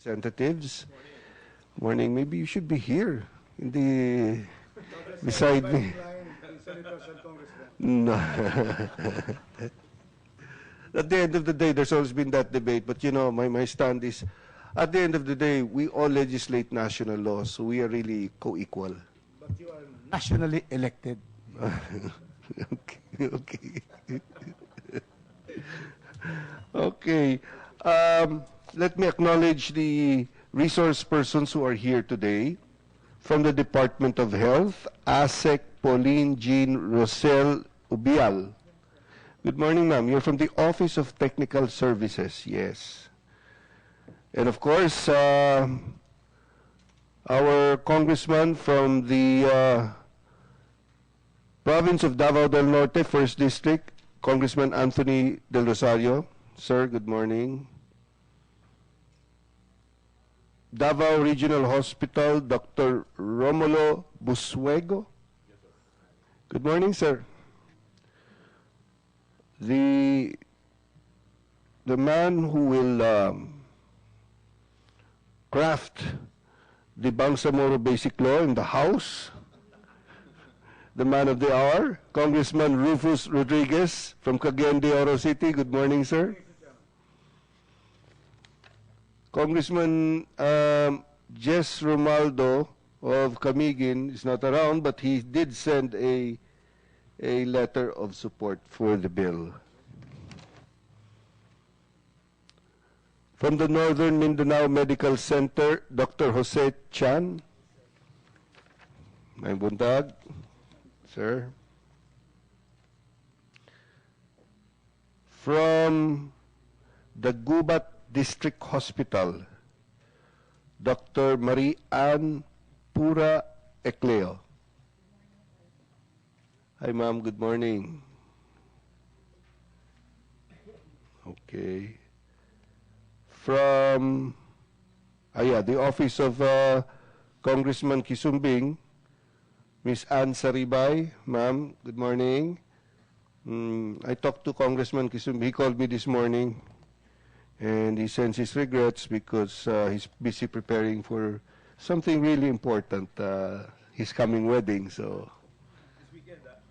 Representatives. Morning. Maybe you should be here in the beside me. No. At the end of the day, there's always been that debate, but you know, my stand is, at the end of the day, we all legislate national laws, so we are really co-equal. But you are nationally elected. Okay. Okay. Let me acknowledge the resource persons who are here today. From the Department of Health, ASEC Pauline Jean Rosel Ubial. Good morning, ma'am. You're from the Office of Technical Services. Yes. And of course, our congressman from the province of Davao del Norte, 1st District, Congressman Anthony Del Rosario. Sir, good morning. Davao Regional Hospital, Dr. Romulo Busuego. Good morning, sir. The man who will craft the Bangsamoro Basic Law in the House, the man of the hour, Congressman Rufus Rodriguez from Cagayan de Oro City. Good morning, sir. Congressman Jess Romaldo of Camiguin is not around, but he did send a letter of support for the bill. From the Northern Mindanao Medical Center, Dr. Jose Chan. May buntag, sir. From the Gubat District Hospital, Dr. Marie Ann Pura Ecleo. Hi, ma'am. Good morning. Okay. From the office of Congressman Kisumbing, Miss Ann Saribay. Ma'am, good morning. I talked to Congressman Kisumbing. He called me this morning, and he sends his regrets because he's busy preparing for something really important, his coming wedding. So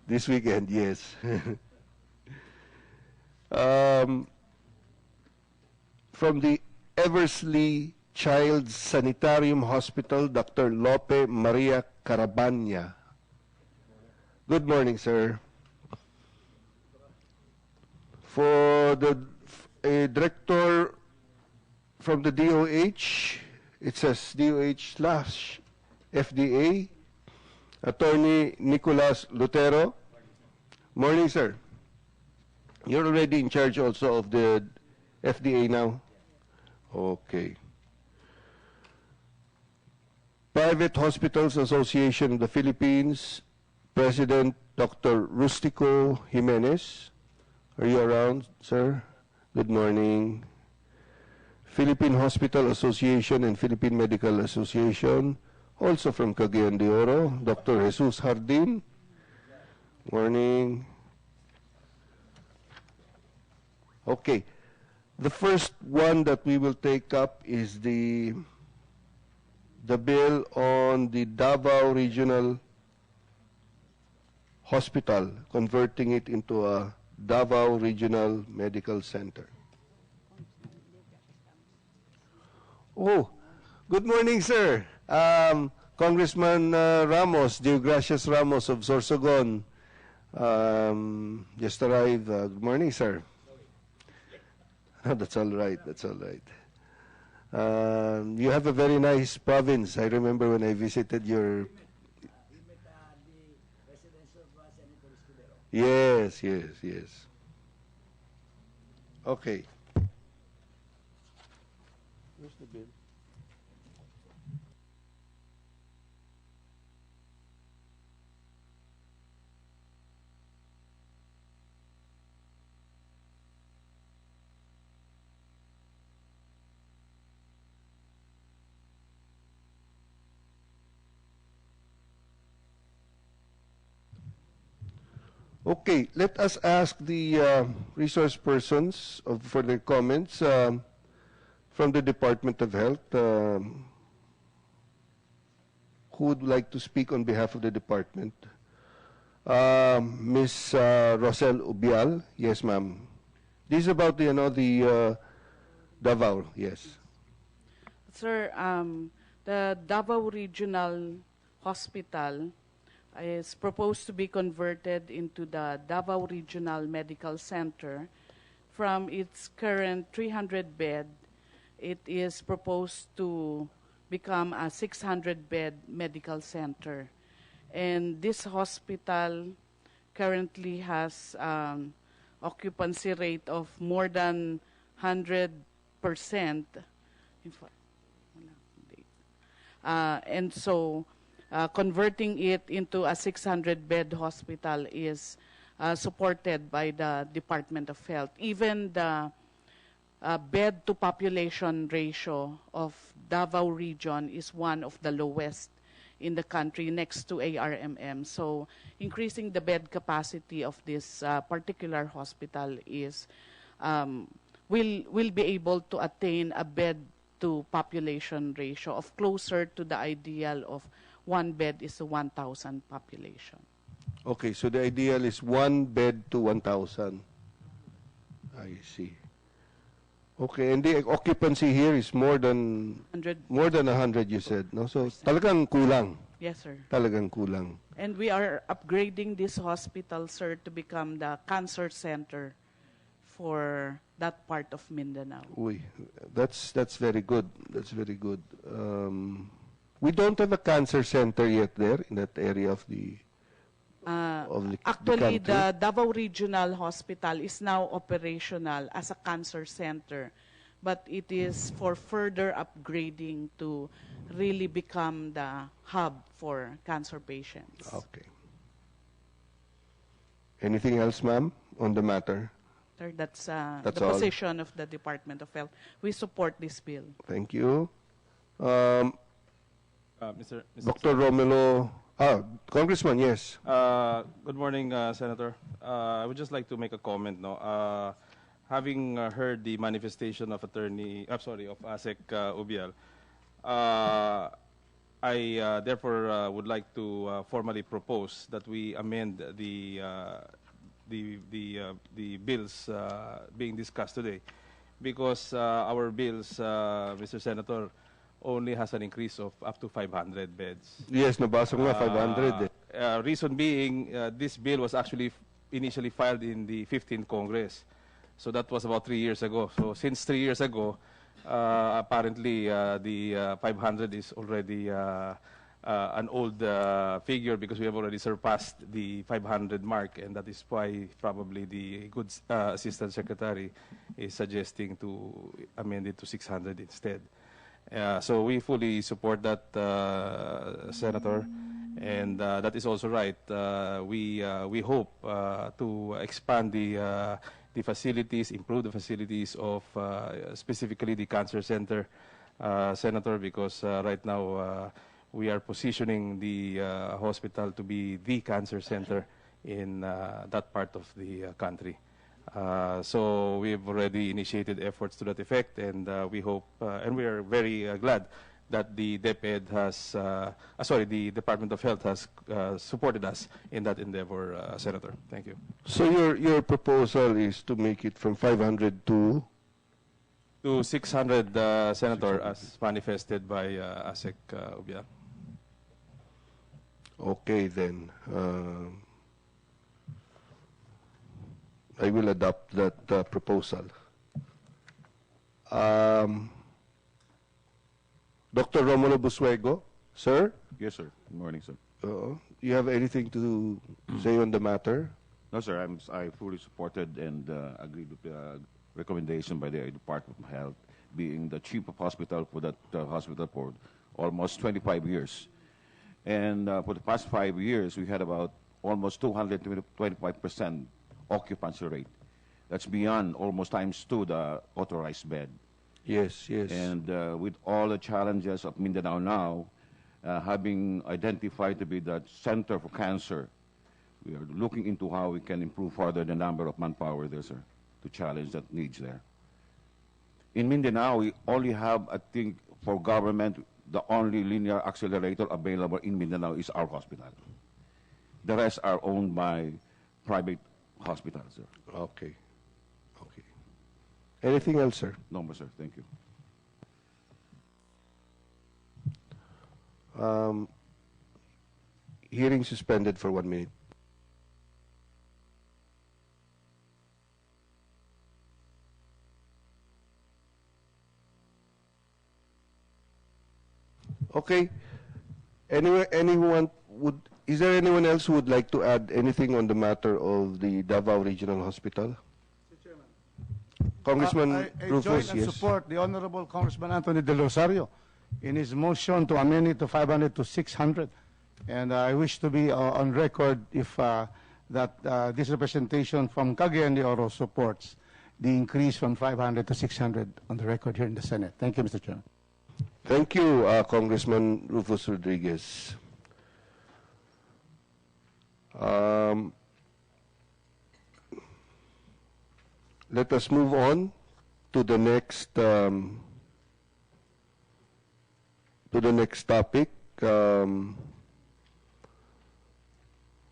this weekend, yes. From the Eversley Child's Sanitarium Hospital, Dr. Lope Maria Carabanya. Good morning, sir. For the director from the DOH, it says DOH/FDA, Attorney Nicolas Lutero. Morning, sir. You're already in charge also of the FDA now? Okay. Private Hospitals Association of the Philippines, President Dr. Rustico Jimenez. Are you around, sir? Good morning. Philippine Hospital Association and Philippine Medical Association, also from Cagayan de Oro, Dr. Jesus Hardin. Morning. Okay. The first one that we will take up is the bill on the Davao Regional Hospital, converting it into a Davao Regional Medical Center. Oh, good morning, sir. Congressman Ramos, Deogracias Ramos of Sorsogon, just arrived. Good morning, sir. Oh, that's all right. That's all right. You have a very nice province. I remember when I visited your. Yes, yes, yes. Okay. Where's the bill? Okay, let us ask the resource persons for their comments. from the Department of Health, who would like to speak on behalf of the department? Ms. Rosel Ubial. Yes, ma'am. This is about the Davao. Yes. Sir, the Davao Regional Hospital is proposed to be converted into the Davao Regional Medical Center. From its current 300-bed, it is proposed to become a 600-bed medical center. And this hospital currently has occupancy rate of more than 100%. And so converting it into a 600-bed hospital is supported by the Department of Health. Even the bed-to-population ratio of Davao region is one of the lowest in the country, next to ARMM. So increasing the bed capacity of this particular hospital is will be able to attain a bed-to-population ratio of closer to the ideal of 1 bed is to 1,000 population. Okay, so the ideal is 1 bed to 1,000. I see. Okay, and the occupancy here is more than 100, you said, no? So talagang kulang. Yes, sir. Talagang kulang. And we are upgrading this hospital, sir, to become the cancer center for that part of Mindanao. Uy, that's very good. That's very good. We don't have a cancer center yet there in that area of the Actually, country. the Davao Regional Hospital is now operational as a cancer center, but it is for further upgrading to really become the hub for cancer patients. Okay. Anything else, ma'am, on the matter? Sir, that's That's the all. position of the Department of Health. We support this bill. Thank you. Mr. Dr. Romelo, Congressman, yes. Good morning, Senator. I would just like to make a comment. No, having heard the manifestation of ASEC Ubial, I therefore would like to formally propose that we amend the bills being discussed today, because our bills, Mr. Senator, only has an increase of up to 500 beds. Yes, nabasa ko nga, 500 eh. Reason being, this bill was actually initially filed in the 15th Congress. So that was about 3 years ago. So since 3 years ago, apparently the 500 is already an old figure, because we have already surpassed the 500 mark, and that is why probably the good Assistant Secretary is suggesting to amend it to 600 instead. So we fully support that, Senator, and that is also right. We hope to expand the facilities, improve the facilities of specifically the cancer center, Senator, because right now we are positioning the hospital to be the cancer center in that part of the country. So we've already initiated efforts to that effect, and we hope, and we are very glad that the DepEd has, the Department of Health has supported us in that endeavor, Senator. Thank you. So your proposal is to make it from 500 to 600, Senator, as manifested by ASEC Ubial. Okay, then. I will adopt that proposal. Dr. Romulo Busuego, sir? Yes, sir. Good morning, sir. You have anything to say on the matter? No, sir. I fully supported and agreed with the recommendation by the Department of Health, being the chief of hospital for that hospital for almost 25 years. And for the past 5 years, we had about almost 225% occupancy rate. That's beyond almost ×2 the authorized bed. Yes, yes. And with all the challenges of Mindanao now, having identified to be the center for cancer, we are looking into how we can improve further the number of manpower there, sir, to challenge that needs there. In Mindanao, we only have, I think, for government, the only linear accelerator available in Mindanao is our hospital. The rest are owned by private hospitals, sir. Okay. Okay. Anything else, sir? No more, sir. Thank you. Hearing suspended for 1 minute. Okay. Is there anyone else who would like to add anything on the matter of the Davao Regional Hospital? Congressman I Rufus, join and yes. support the Honorable Congressman Anthony De Rosario in his motion to amend it to 500 to 600. And I wish to be on record if this representation from Cagayan de Oro supports the increase from 500 to 600 on the record here in the Senate. Thank you, Mr. Chairman. Thank you, Congressman Rufus Rodriguez. Let us move on to the next topic.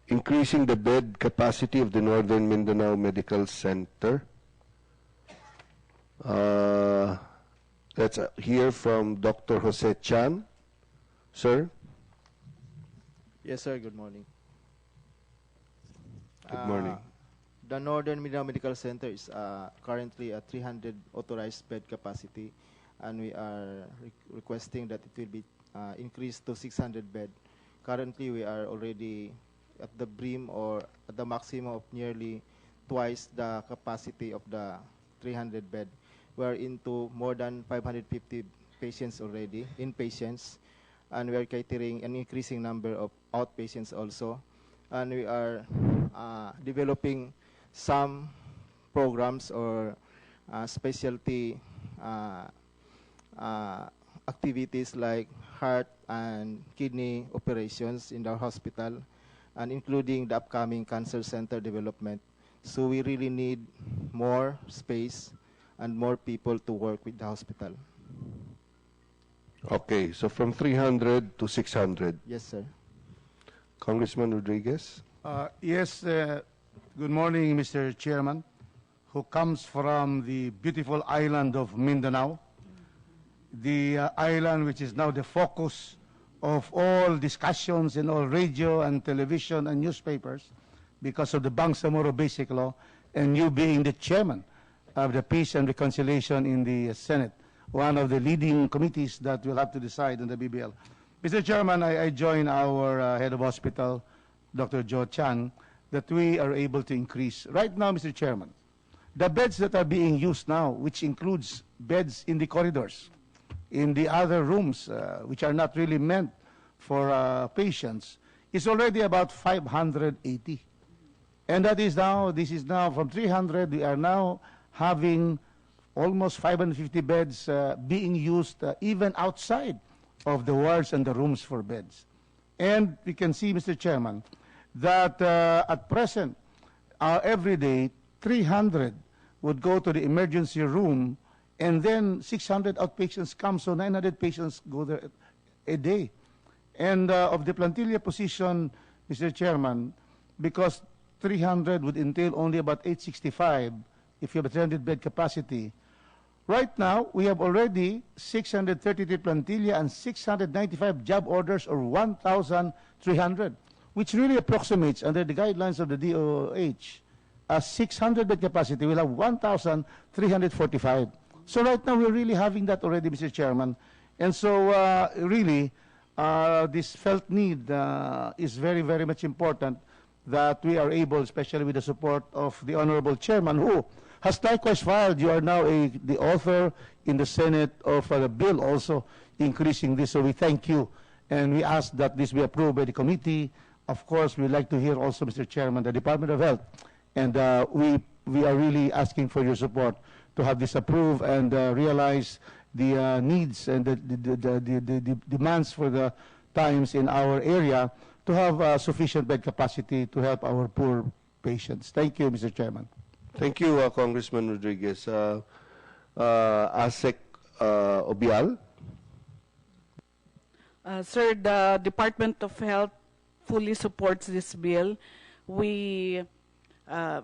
Increasing the bed capacity of the Northern Mindanao Medical Center. Let's hear from Dr. Jose Chan. Sir? Yes, sir. Good morning. Good morning. The Northern Mindanao Medical Center is currently a 300 authorized bed capacity, and we are requesting that it will be increased to 600 bed. Currently, we are already at the brim or at the maximum of nearly twice the capacity of the 300 bed. We are into more than 550 patients already, inpatients, and we are catering an increasing number of outpatients also. And we are developing some programs or specialty activities like heart and kidney operations in our hospital, and including the upcoming cancer center development. So we really need more space and more people to work with the hospital. Okay, so from 300 to 600. Yes, sir. Congressman Rodriguez? Yes, good morning, Mr. Chairman, who comes from the beautiful island of Mindanao, the island which is now the focus of all discussions in all radio and television and newspapers because of the Bangsamoro Basic Law, and you being the chairman of the Peace and Reconciliation in the Senate, one of the leading committees that will have to decide on the BBL. Mr. Chairman, I join our head of hospital, Dr. Joe Chan, that we are able to increase. Right now, Mr. Chairman, the beds that are being used now, which includes beds in the corridors, in the other rooms, which are not really meant for patients, is already about 580. And that is now, this is now from 300, we are now having almost 550 beds being used even outside of the wards and the rooms for beds. And we can see, Mr. Chairman, that at present, every day, 300 would go to the emergency room, and then 600 outpatients come, so 900 patients go there a day. And of the plantilla position, Mr. Chairman, because 300 would entail only about 865 if you have a 300 bed capacity. Right now, we have already 633 plantilla and 695 job orders, or 1,300, which really approximates, under the guidelines of the DOH, a 600 bed capacity will have 1,345. So right now, we're really having that already, Mr. Chairman. And so really, this felt need is very, very much important that we are able, especially with the support of the Honorable Chairman, who has likewise filed. You are now the author in the Senate of the bill also increasing this. So we thank you, and we ask that this be approved by the committee. Of course, we'd like to hear also, Mr. Chairman, the Department of Health, and we are really asking for your support to have this approved and realize the needs and the demands for the times in our area to have sufficient bed capacity to help our poor patients. Thank you, Mr. Chairman. Thank you, Congressman Rodriguez. ASEC Obial. Sir, the Department of Health fully supports this bill. We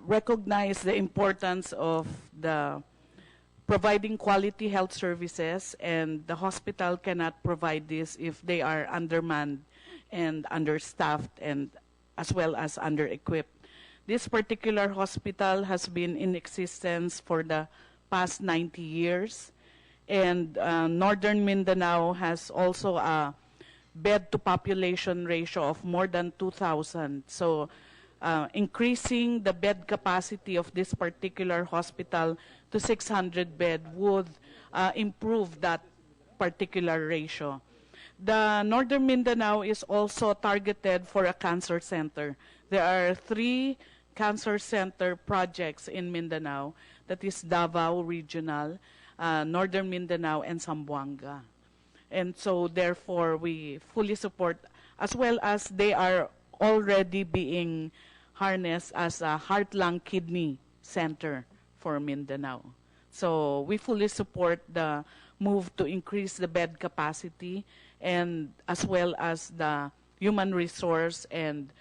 recognize the importance of the providing quality health services, and the hospital cannot provide this if they are undermanned and understaffed, and as well as under-equipped. This particular hospital has been in existence for the past 90 years, and Northern Mindanao has also a bed-to-population ratio of more than 2,000. So increasing the bed capacity of this particular hospital to 600 bed would improve that particular ratio. The Northern Mindanao is also targeted for a cancer center. There are 3 cancer center projects in Mindanao, that is Davao Regional, Northern Mindanao, and Zamboanga. And so therefore we fully support, as well as they are already being harnessed as a heart-lung-kidney center for Mindanao. So we fully support the move to increase the bed capacity, and as well as the human resource and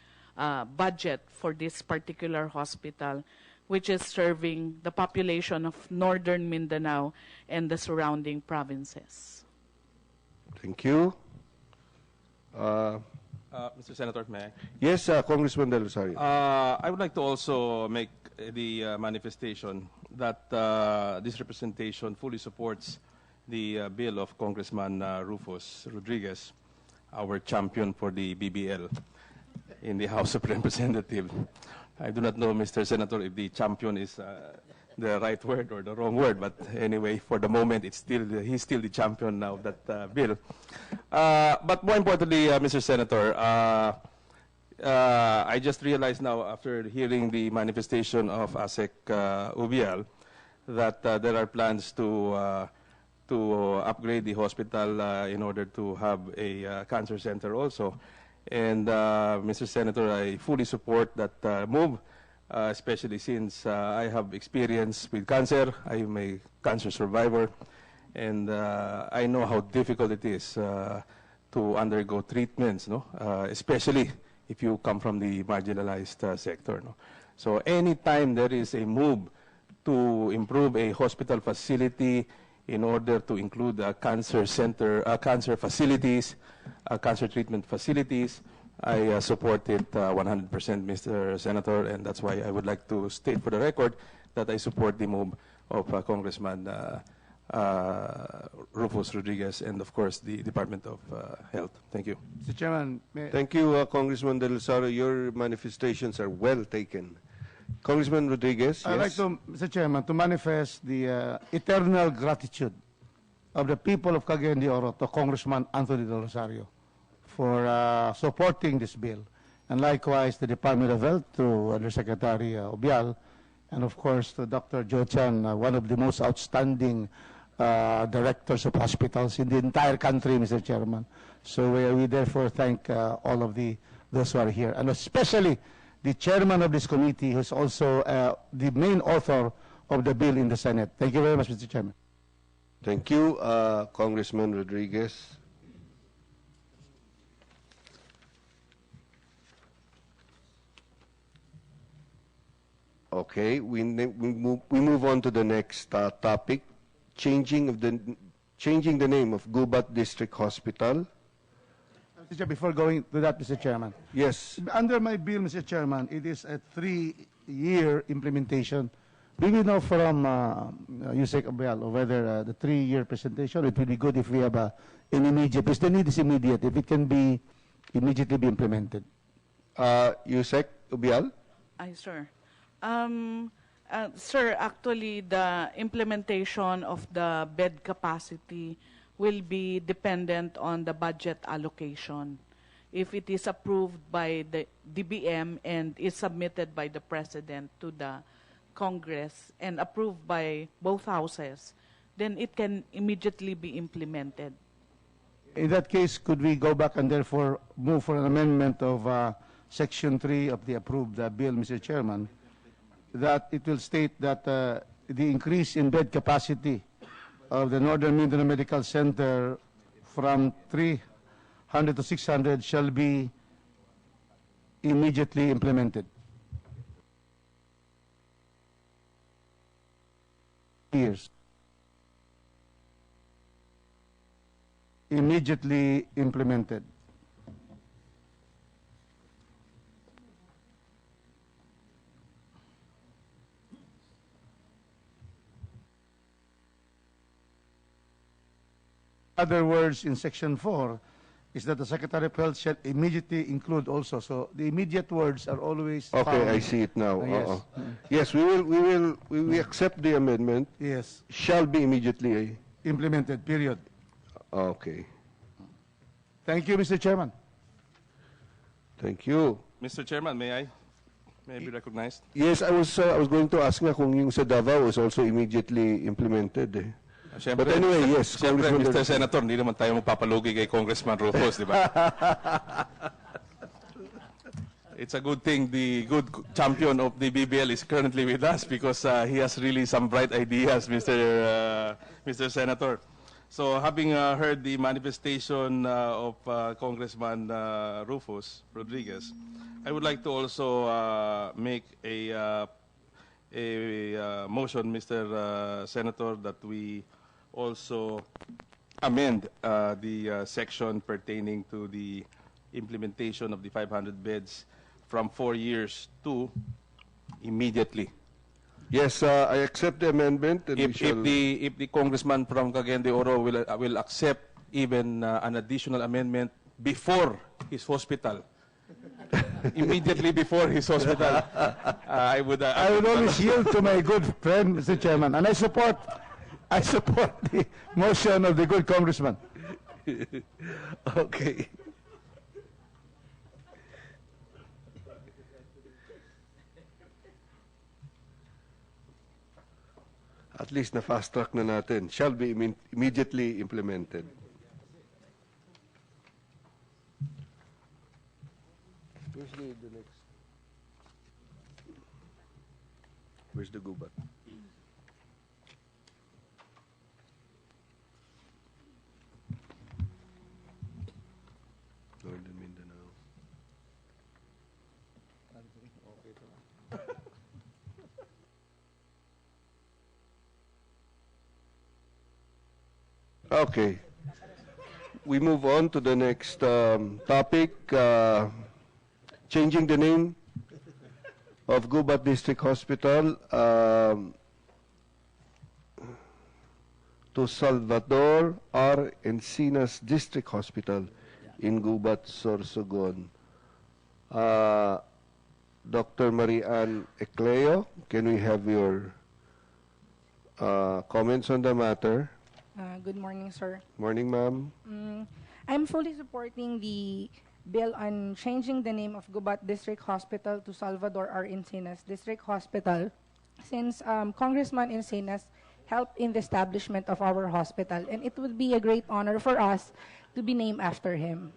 budget for this particular hospital, which is serving the population of Northern Mindanao and the surrounding provinces. Thank you. Mr. Senator, may I? Yes, Congressman Del Rosario. I would like to also make the manifestation that this representation fully supports the bill of Congressman Rufus Rodriguez, our champion for the BBL in the House of Representatives. I do not know, Mr. Senator, if the champion is the right word or the wrong word, but anyway, for the moment, he's still the champion now of that bill. But more importantly, Mr. Senator, I just realized now, after hearing the manifestation of ASEC Ubial, that there are plans to upgrade the hospital in order to have a cancer center also. And Mr. Senator, I fully support that move, especially since I have experience with cancer. I am a cancer survivor, and I know how difficult it is to undergo treatments, no? Especially if you come from the marginalized sector. No? So anytime there is a move to improve a hospital facility in order to include a cancer center, cancer facilities, cancer treatment facilities, I support it 100%, Mr. Senator, and that's why I would like to state for the record that I support the move of Congressman Rufus Rodriguez and, of course, the Department of Health. Thank you. Mr. Chairman, Thank you, Congressman Del Rosario. Your manifestations are well taken. Congressman Rodriguez, I'd like yes. to, Mr. Chairman, to manifest the eternal gratitude of the people of Cagayan de Oro to Congressman Anthony Del Rosario for supporting this bill, and likewise the Department of Health to Undersecretary Obial, and of course to Dr. Jo Chan, one of the most outstanding directors of hospitals in the entire country, Mr. Chairman. So we therefore thank all of those who are here, and especially the chairman of this committee, who's also the main author of the bill in the Senate. Thank you very much, Mr. Chairman. Thank you, Congressman Rodriguez. Okay, we move on to the next topic, changing the name of Gubat District Hospital. Mr. Chair, before going to that, Mr. Chairman. Yes. Under my bill, Mr. Chairman, it is a 3-year implementation. Do we know from Yusek Abel whether the 3-year presentation, it will be good if we have an immediate, because the need is immediate, if it can be immediately be implemented. Yusek Ubial? Sir. Sir, actually, the implementation of the bed capacity will be dependent on the budget allocation. If it is approved by the DBM and is submitted by the President to the Congress and approved by both houses, then it can immediately be implemented. In that case, could we go back and therefore move for an amendment of Section 3 of the approved bill, Mr. Chairman, that it will state that the increase in bed capacity of the Northern Mindanao Medical Center from 300 to 600 shall be immediately implemented. Years. Immediately implemented. Other words in section 4 is that the Secretary of Health shall immediately include also. So the immediate words are always Okay, found. I see it now. Yes. Yes, we accept the amendment. Yes, Shall be immediately. implemented, period. Okay. Thank you, Mr. Chairman. Thank you. Mr. Chairman, may I be recognized? Yes, I was going to ask nga kung yung sa Davao is also immediately implemented. Eh. Siyempre, But anyway, yes, Siyempre, Congressman Mr. Senator, hindi naman tayo magpapalugi kay Congressman Rufus, di ba? It's a good thing the good champion of the BBL is currently with us because he has really some bright ideas, Mr. Senator. So having heard the manifestation of Congressman Rufus Rodriguez, I would like to also make a motion, Mr. Senator, that we also amend the section pertaining to the implementation of the 500 beds from 4 years to immediately. Yes, I accept the amendment. And If the congressman from Cagayan de Oro will accept even an additional amendment before his hospital, immediately before his hospital, I would always yield to my good friend, Mr. Chairman, and I support the motion of the good congressman. Okay. At least na fast track na natin. Shall be immediately implemented. Where's the next? Where's the gubat? Northern Mindanao. Okay. We move on to the next topic, changing the name of Gubat District Hospital to Salvador R. Encinas District Hospital in Gubat, Sorsogon. Dr. Marian Ecleo, can we have your comments on the matter? Good morning, sir. Morning, ma'am. I'm fully supporting the bill on changing the name of Gubat District Hospital to Salvador R. Encinas District Hospital, since Congressman Encinas helped in the establishment of our hospital, and it would be a great honor for us to be named after him.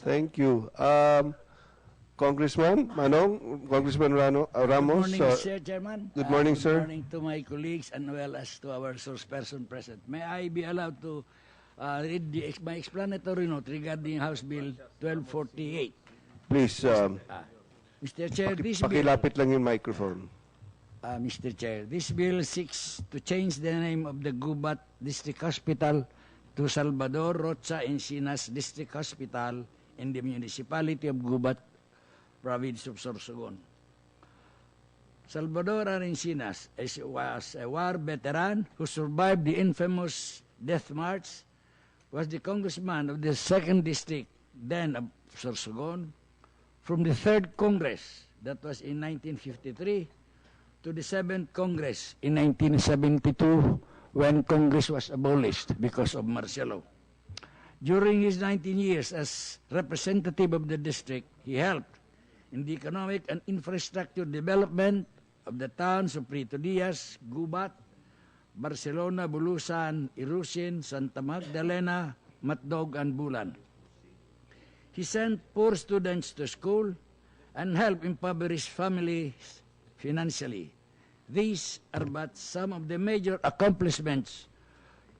Thank you. Congressman Manong, Congressman Ramos. Good morning, Mr. Chairman. Good morning, sir. Good morning to my colleagues and well as to our source person present. May I be allowed to read my explanatory note regarding House Bill 1248? Please, Mr. Chair, this bill, pakilapit lang yung microphone. Mr. Chair, this bill seeks to change the name of the Gubat District Hospital to Salvador Rocha Encinas District Hospital in the municipality of Gubat, province of Sorsogon. Salvador R. Encinas was a war veteran who survived the infamous Death March, was the congressman of the 2nd District, then of Sorsogon, from the 3rd Congress, that was in 1953, to the 7th Congress in 1972, when Congress was abolished because of martial law. During his 19 years as representative of the district, he helped in the economic and infrastructure development of the towns of Prito Diaz, Gubat, Barcelona, Bulusan, Irusin, Santa Magdalena, Matdog, and Bulan. He sent poor students to school and helped impoverish families financially. These are but some of the major accomplishments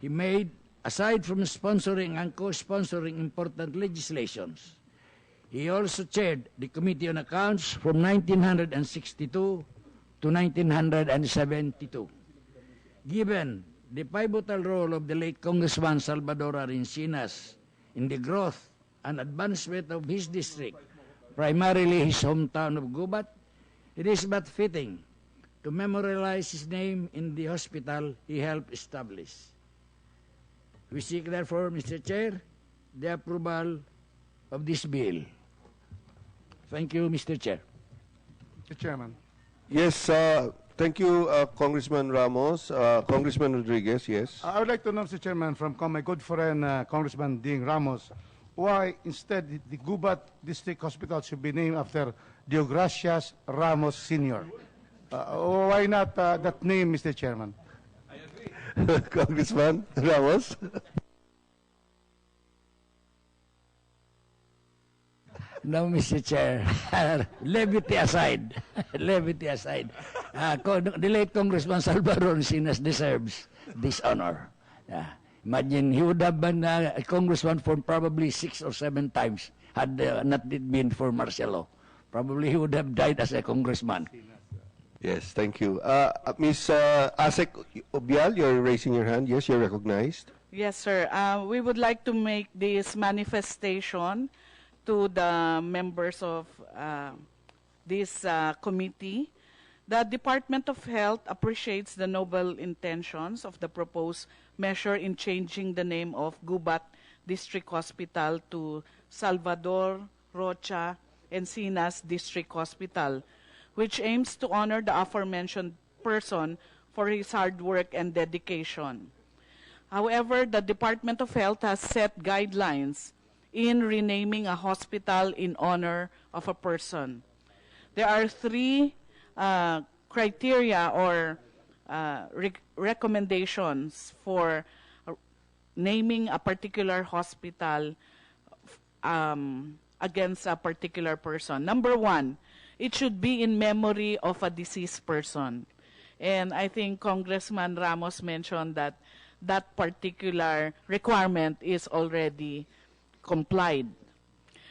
he made, aside from sponsoring and co-sponsoring important legislations. He also chaired the Committee on Accounts from 1962 to 1972. Given the pivotal role of the late Congressman Salvador Encinas in the growth and advancement of his district, primarily his hometown of Gubat, it is but fitting to memorialize his name in the hospital he helped establish. We seek, therefore, Mr. Chair, the approval of this bill. Thank you, Mr. Chair. Mr. Chairman. Yes, thank you, Congressman Ramos. Congressman Rodriguez, yes. I would like to know, Mr. Chairman, from my good friend Congressman Ding Ramos, why instead the Gubat District Hospital should be named after Deogracias Ramos Sr. Why not that name, Mr. Chairman? Congressman Ramos. No, Mr. Chair. Levity aside. Levity aside. The late Congressman Salvador Encinas deserves this honor. Imagine, he would have been a congressman for probably 6 or 7 times had not it been for martial law. Probably he would have died as a congressman. Yes, thank you. Ms. Asek Obial, you're raising your hand. Yes, you're recognized. Yes, sir. We would like to make this manifestation to the members of this committee. The Department of Health appreciates the noble intentions of the proposed measure in changing the name of Gubat District Hospital to Salvador Rocha Encinas District Hospital, which aims to honor the aforementioned person for his hard work and dedication. However, the Department of Health has set guidelines in renaming a hospital in honor of a person. There are 3 criteria or recommendations for naming a particular hospital against a particular person. Number 1, it should be in memory of a deceased person. And I think Congressman Ramos mentioned that that particular requirement is already complied.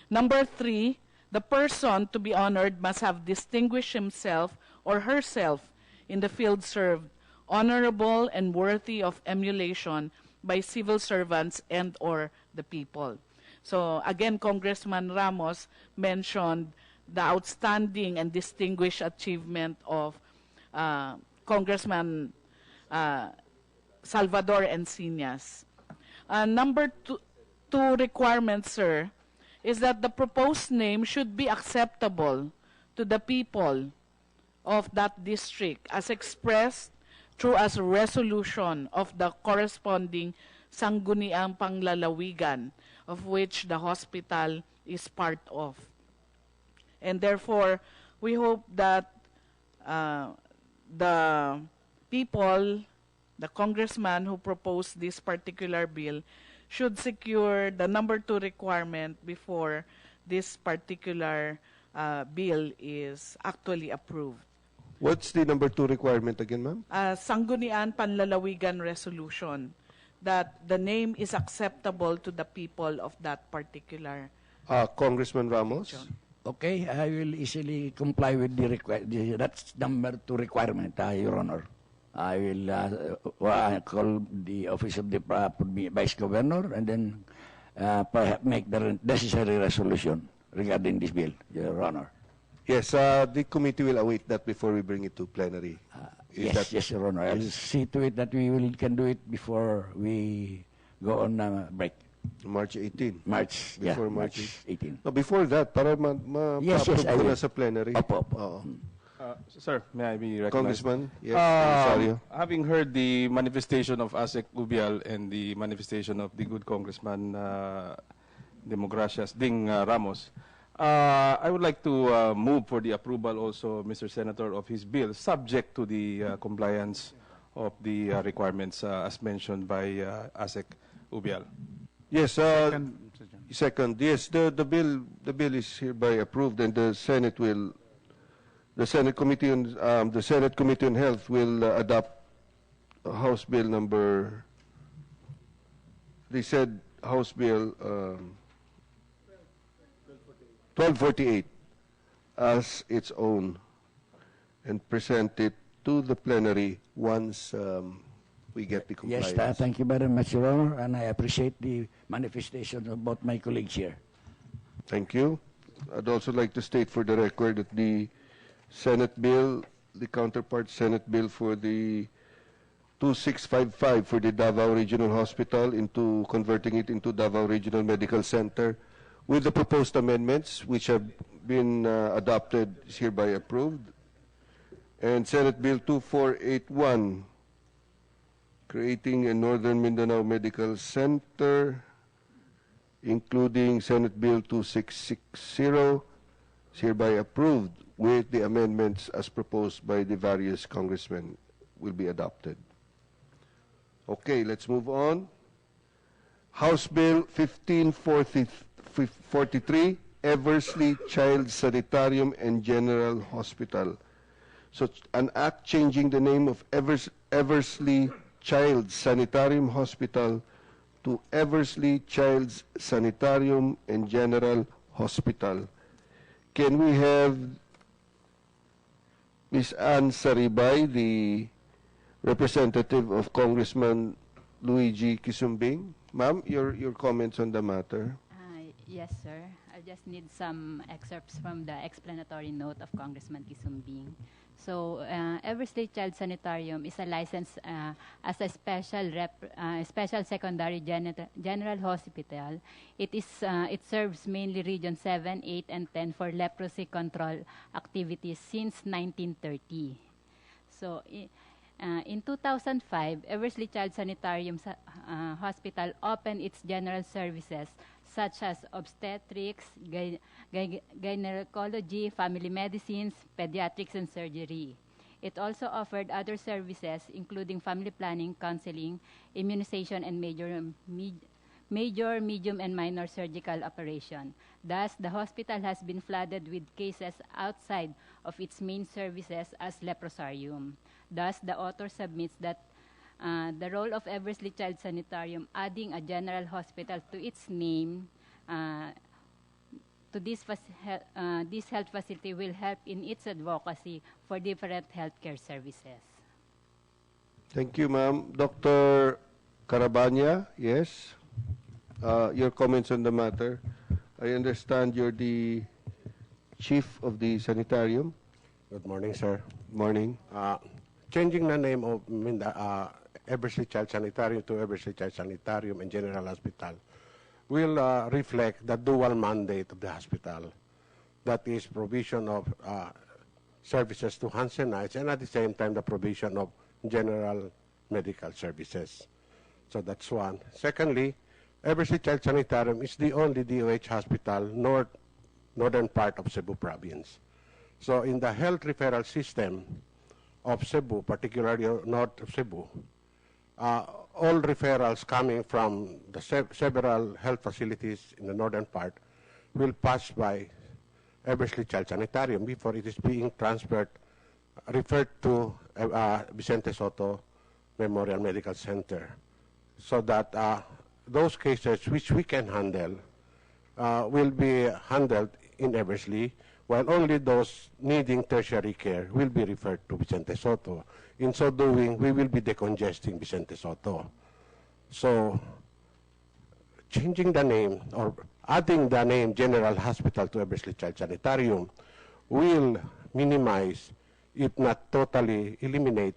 Number 3, the person to be honored must have distinguished himself or herself in the field served, honorable and worthy of emulation by civil servants and or the people. So again, Congressman Ramos mentioned the outstanding and distinguished achievement of Congressman Salvador Encinas. Number 2 requirement, sir, is that the proposed name should be acceptable to the people of that district as expressed through a resolution of the corresponding sangguniang panglalawigan of which the hospital is part of. And therefore, we hope that the people, the congressman who proposed this particular bill, should secure the number 2 requirement before this particular bill is actually approved. What's the number 2 requirement again, ma'am? Sangguniang Panlalawigan resolution, that the name is acceptable to the people of that particular. Congressman Ramos? Okay, I will easily comply with that's number 2 requirement, Your Honor. I will call the office of the Vice Governor and then perhaps make the necessary resolution regarding this bill, Your Honor. Yes, the committee will await that before we bring it to plenary. Yes, Your Honor. I'll see to it that we can do it before we go on break. March 18. Before March 18. No, before that, para Yes, I ma-approve will. na sa plenary. Opo. Sir, may I be recognized? Congressman, yes, Rosario. Having heard the manifestation of Asek Ubial and the manifestation of the good Congressman Ding Ramos, I would like to move for the approval also, Mr. Senator, of his bill, subject to the compliance of the requirements as mentioned by Asek Ubial. Yes, Second, yes, the bill is hereby approved and the Senate will the Senate Committee on Health will adopt House Bill number. They said House Bill 1248 as its own and present it to the plenary once we get the compliance. Yes, thank you very much, Your Honor, and I appreciate the manifestation of both my colleagues here. Thank you. I'd also like to state for the record that the Senate bill, the counterpart Senate bill for the 2655 for the Davao Regional Hospital into converting it into Davao Regional Medical Center with the proposed amendments which have been adopted is hereby approved. And Senate Bill 2481 creating a Northern Mindanao Medical Center, including Senate Bill 2660 is hereby approved with the amendments as proposed by the various congressmen will be adopted. Okay, let's move on. House Bill 1543, Eversley Child Sanitarium and General Hospital. So an act changing the name of Eversley Child Sanitarium Hospital to Eversley Child's Sanitarium and General Hospital. Can we have Ms. Ann Saribay, the representative of Congressman Luigi Kisumbing? Ma'am, your comments on the matter. Yes, sir. I just need some excerpts from the explanatory note of Congressman Kisumbing. So, Eversley Child Sanitarium is a licensed as a special secondary general hospital. It serves mainly Region 7, 8, and 10 for leprosy control activities since 1930. So, in 2005, Eversley Child Sanitarium Hospital opened its general services such as obstetrics, gynecology, family medicines, pediatrics, and surgery. It also offered other services including family planning, counseling, immunization, and major, medium, and minor surgical operation. Thus, the hospital has been flooded with cases outside of its main services as leprosarium. Thus, the author submits that the role of Eversley Child Sanitarium, adding a general hospital to its name, to this health facility will help in its advocacy for different healthcare services. Thank you, ma'am. Dr. Carabanya, yes? Your comments on the matter. I understand you're the chief of the sanitarium. Good morning, sir. Morning. Changing the name of Eversley Child Sanitarium to Eversley Child Sanitarium and General Hospital will reflect the dual mandate of the hospital. That is provision of services to Hansenites and at the same time the provision of general medical services. So that's one. Secondly, Eversley Child Sanitarium is the only DOH hospital northern part of Cebu province. So in the health referral system of Cebu, particularly north of Cebu, all referrals coming from the several health facilities in the northern part will pass by Eversley Child Sanitarium before it is being referred to Vicente Soto Memorial Medical Center, so that those cases which we can handle will be handled in Eversley, while only those needing tertiary care will be referred to Vicente Soto. In so doing, we will be decongesting Vicente Soto. So, changing the name or adding the name General Hospital to Eversley Child Sanitarium will minimize, if not totally eliminate,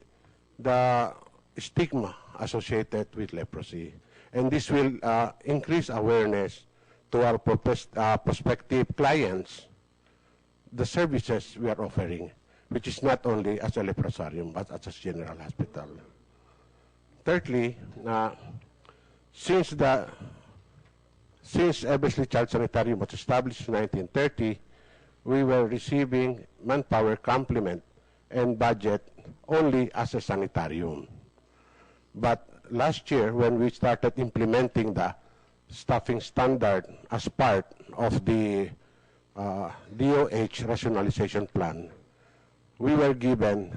the stigma associated with leprosy. And this will increase awareness to our prospective clients, the services we are offering, which is not only as a leprosarium, but as a general hospital. Thirdly, since Eversley Child Sanitarium was established in 1930, we were receiving manpower complement and budget only as a sanitarium. But last year, when we started implementing the staffing standard as part of the DOH rationalization plan, we were given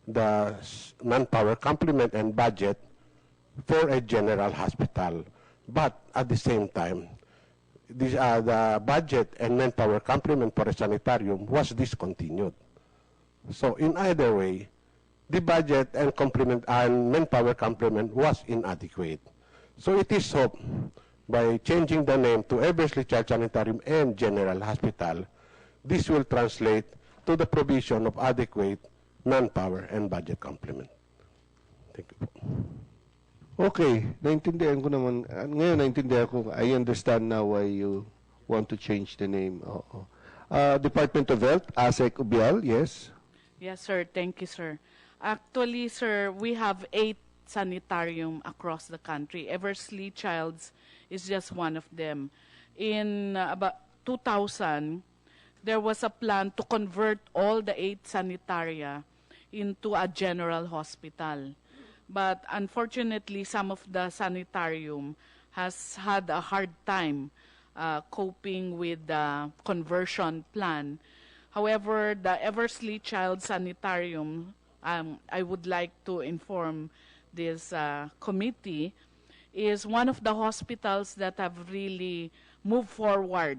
the manpower complement and budget for a general hospital. But at the same time, the budget and manpower complement for a sanitarium was discontinued. So in either way, the budget and complement and manpower complement was inadequate. So it is hoped by changing the name to Eversley Child Sanitarium and General Hospital, this will translate to the provision of adequate manpower and budget complement. Thank you. Okay, naintindihan ko naman. Ngayon naintindihan ko. I understand now why you want to change the name. Oo. Department of Health, ASEC Ubial, yes? Yes, sir. Thank you, sir. Actually, sir, we have 8 sanitarium across the country. Eversley Child's is just one of them. In about 2000, there was a plan to convert all the 8 sanitaria into a general hospital. But unfortunately, some of the sanitarium has had a hard time coping with the conversion plan. However, the Eversley Child Sanitarium, I would like to inform this committee, is one of the hospitals that have really moved forward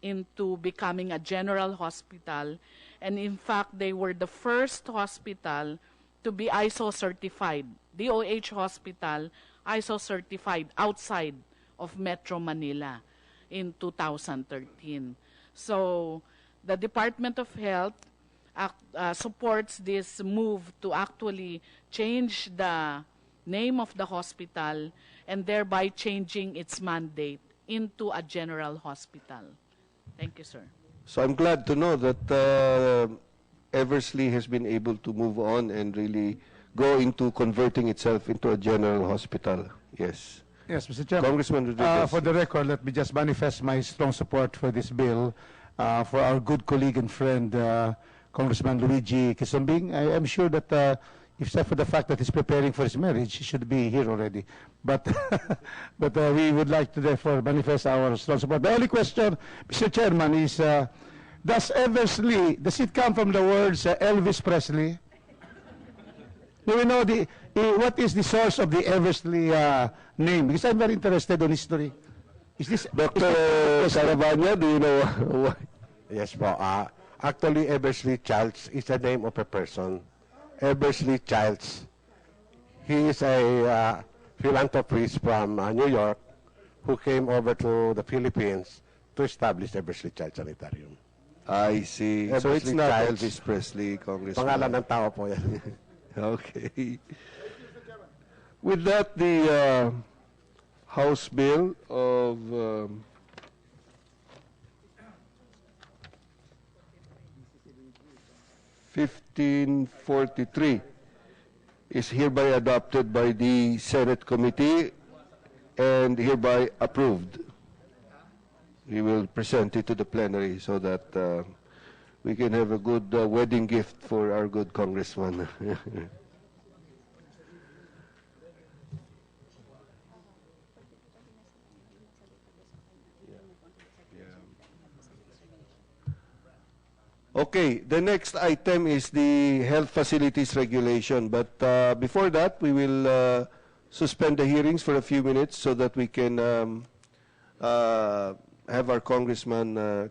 into becoming a general hospital. And in fact, they were the first hospital to be ISO certified, DOH hospital, ISO certified outside of Metro Manila in 2013. So the Department of Health supports this move to actually change the name of the hospital and thereby changing its mandate into a general hospital. Thank you, sir. So I'm glad to know that Eversley has been able to move on and really go into converting itself into a general hospital. Yes. Yes, Mr. Chairman. Congressman Rodriguez. For the record, let me just manifest my strong support for this bill for our good colleague and friend, Congressman Luigi Quisumbing. I am sure that except for the fact that he's preparing for his marriage, he should be here already. But but we would like to therefore manifest our strong support. The only question, Mr. Chairman, is does Eversley, does it come from the words Elvis Presley? Do we know what is the source of the Eversley name? Because I'm very interested in history. Is this Dr. Caravagna, do you know why? Yes po. Actually, Eversley Childs is the name of a person. Eversley Childs. He is a philanthropist from New York who came over to the Philippines to establish Eversley Child Sanitarium. I see. So it's Eversley not Childs. Elvis Presley, Congressman. Pangalan ng tao po yan. Okay. With that, the House Bill of 1543 is hereby adopted by the Senate Committee and hereby approved. We will present it to the plenary so that we can have a good wedding gift for our good congressman. Okay, the next item is the health facilities regulation. But before that, we will suspend the hearings for a few minutes so that we can have our congressman, so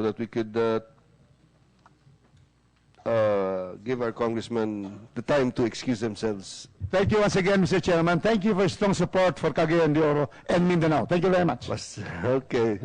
that we could give our congressman the time to excuse themselves. Thank you once again, Mr. Chairman. Thank you for strong support for Cagayan de Oro and Mindanao. Thank you very much. Okay.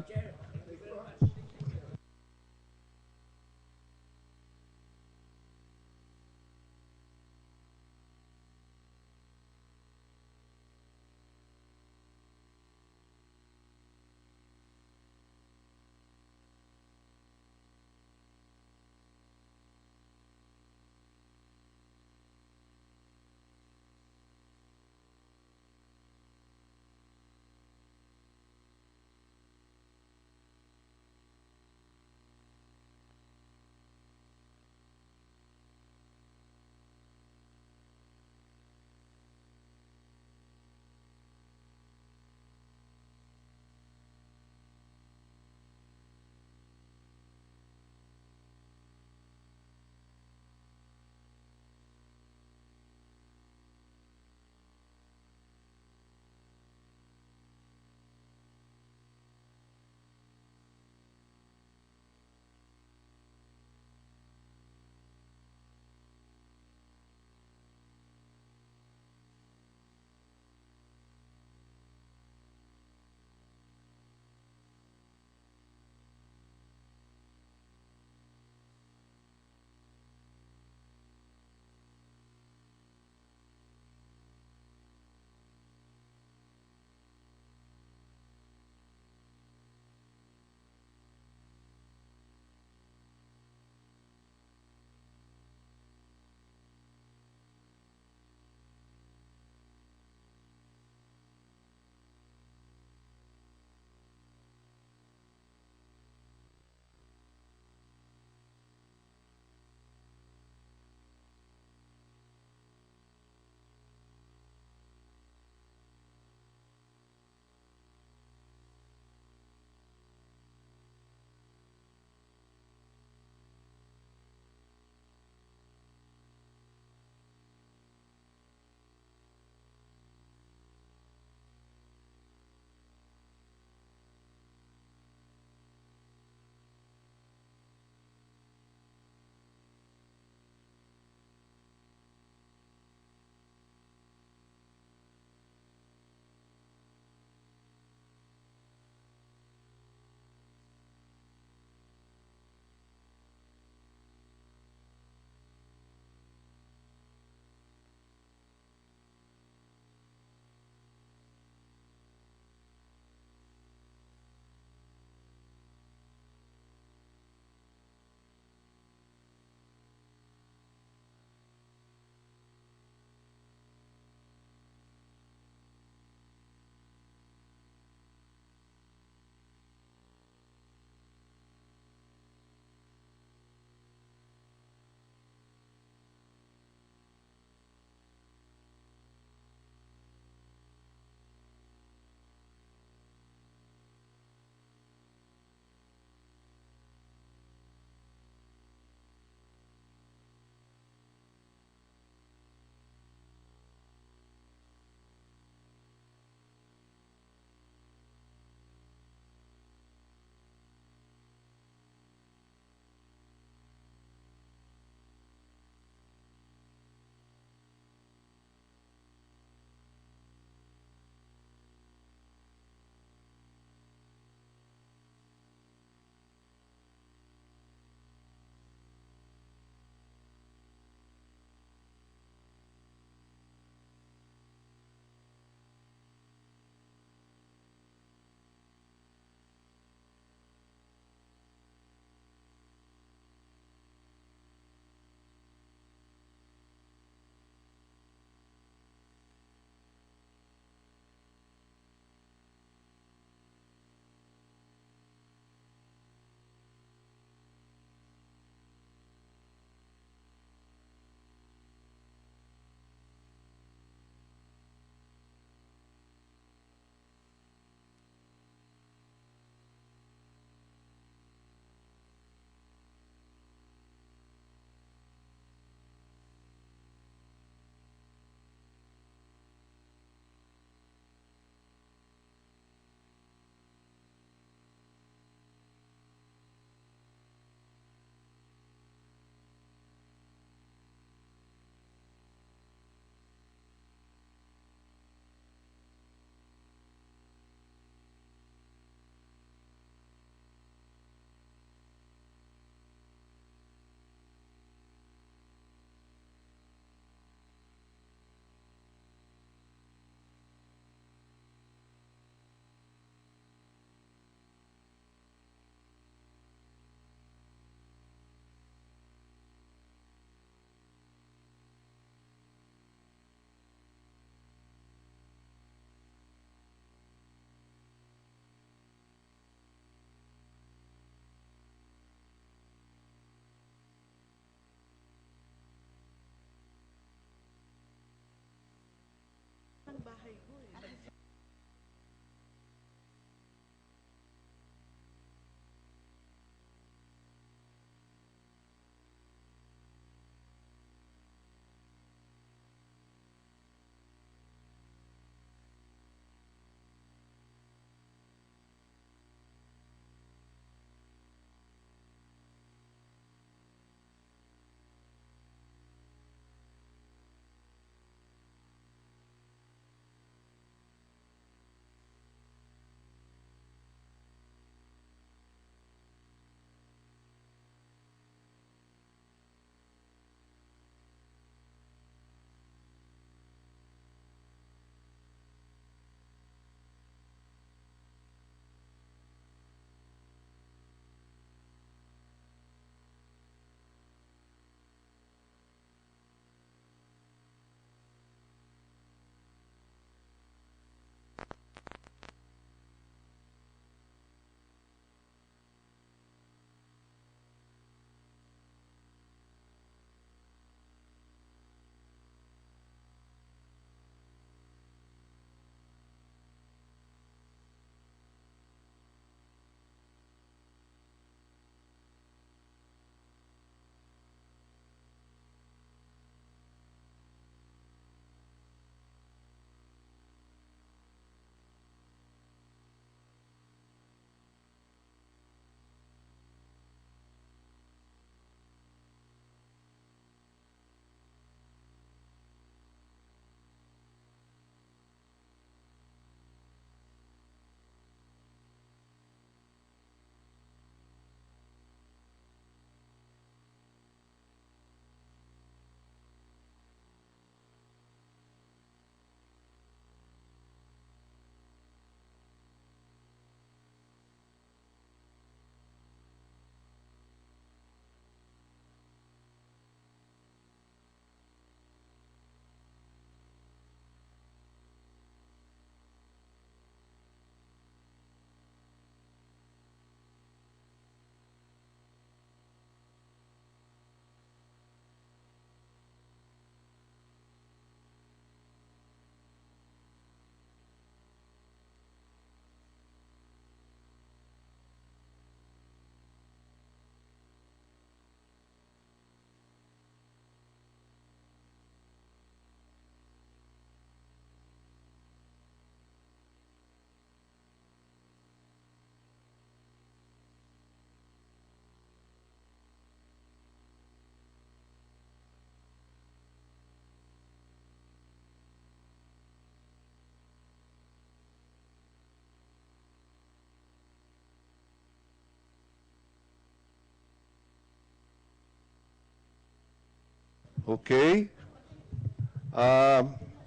Okay.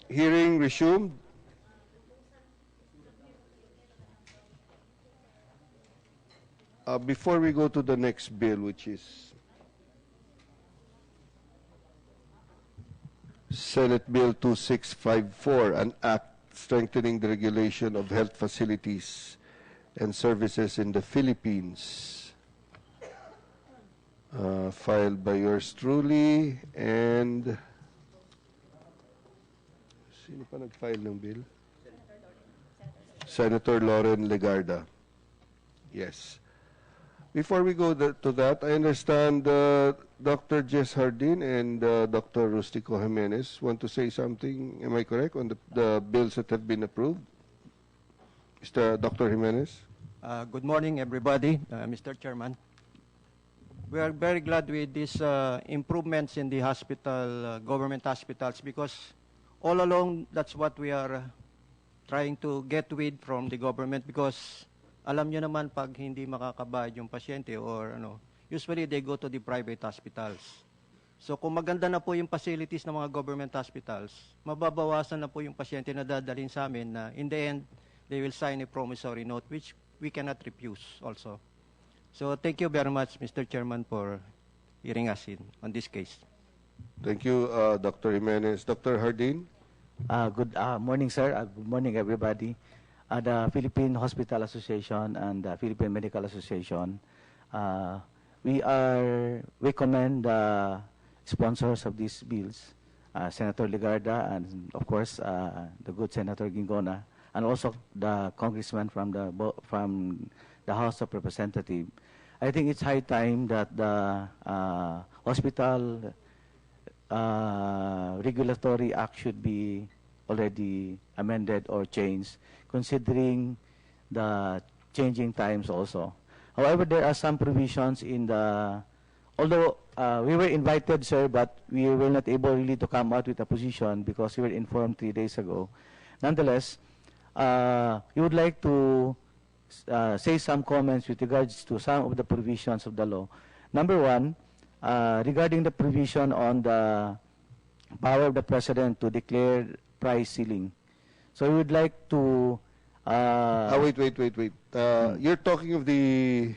Hearing resumed. Before we go to the next bill, which is Senate Bill 2654, an act strengthening the regulation of health facilities and services in the Philippines, filed by yours truly, and sino pa nag-file ng bill? Senator Loren Legarda. Yes. Before we go to that, I understand Dr. Jess Hardin and Dr. Rustico Jimenez want to say something. Am I correct on the bills that have been approved? Dr. Jimenez? Good morning, everybody. Mr. Chairman, we are very glad with these improvements in the hospital, government hospitals, because all along that's what we are trying to get with from the government, because alam nyo naman pag hindi makakabayad yung pasyente or usually they go to the private hospitals. So kung maganda na po yung facilities ng mga government hospitals, mababawasan na po yung pasyente na dadalhin sa amin na in the end, they will sign a promissory note which we cannot refuse also. So thank you very much, Mr. Chairman, for hearing us on this case. Thank you, Dr. Jimenez. Dr. Hardin? Good morning, sir. Good morning, everybody. The Philippine Hospital Association and the Philippine Medical Association, we commend the sponsors of these bills, Senator Legarda and of course the good Senator Gingona, and also the congressman from the House of Representatives. I think it's high time that the hospital regulatory act should be already amended or changed, considering the changing times also. However, there are some provisions in the, although we were invited, sir, but we were not able really to come out with a position because we were informed 3 days ago. Nonetheless, we would like to say some comments with regards to some of the provisions of the law. Number one, regarding the provision on the power of the President to declare price ceiling. So we would like to... wait. You're talking of the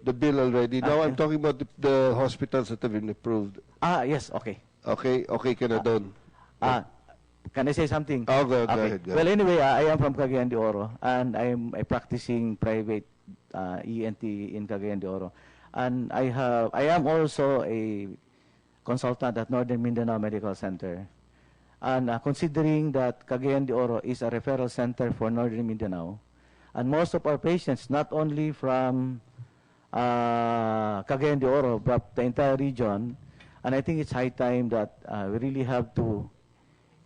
bill already. Now I'm talking about the hospitals that have been approved. Yes, okay. Okay ka na doon. Can I say something? Oh, go okay. ahead. Well, anyway, I am from Cagayan de Oro, and I'm a practicing private ENT in Cagayan de Oro. And I am also a consultant at Northern Mindanao Medical Center. And considering that Cagayan de Oro is a referral center for Northern Mindanao, and most of our patients, not only from Cagayan de Oro, but the entire region, and I think it's high time that we really have to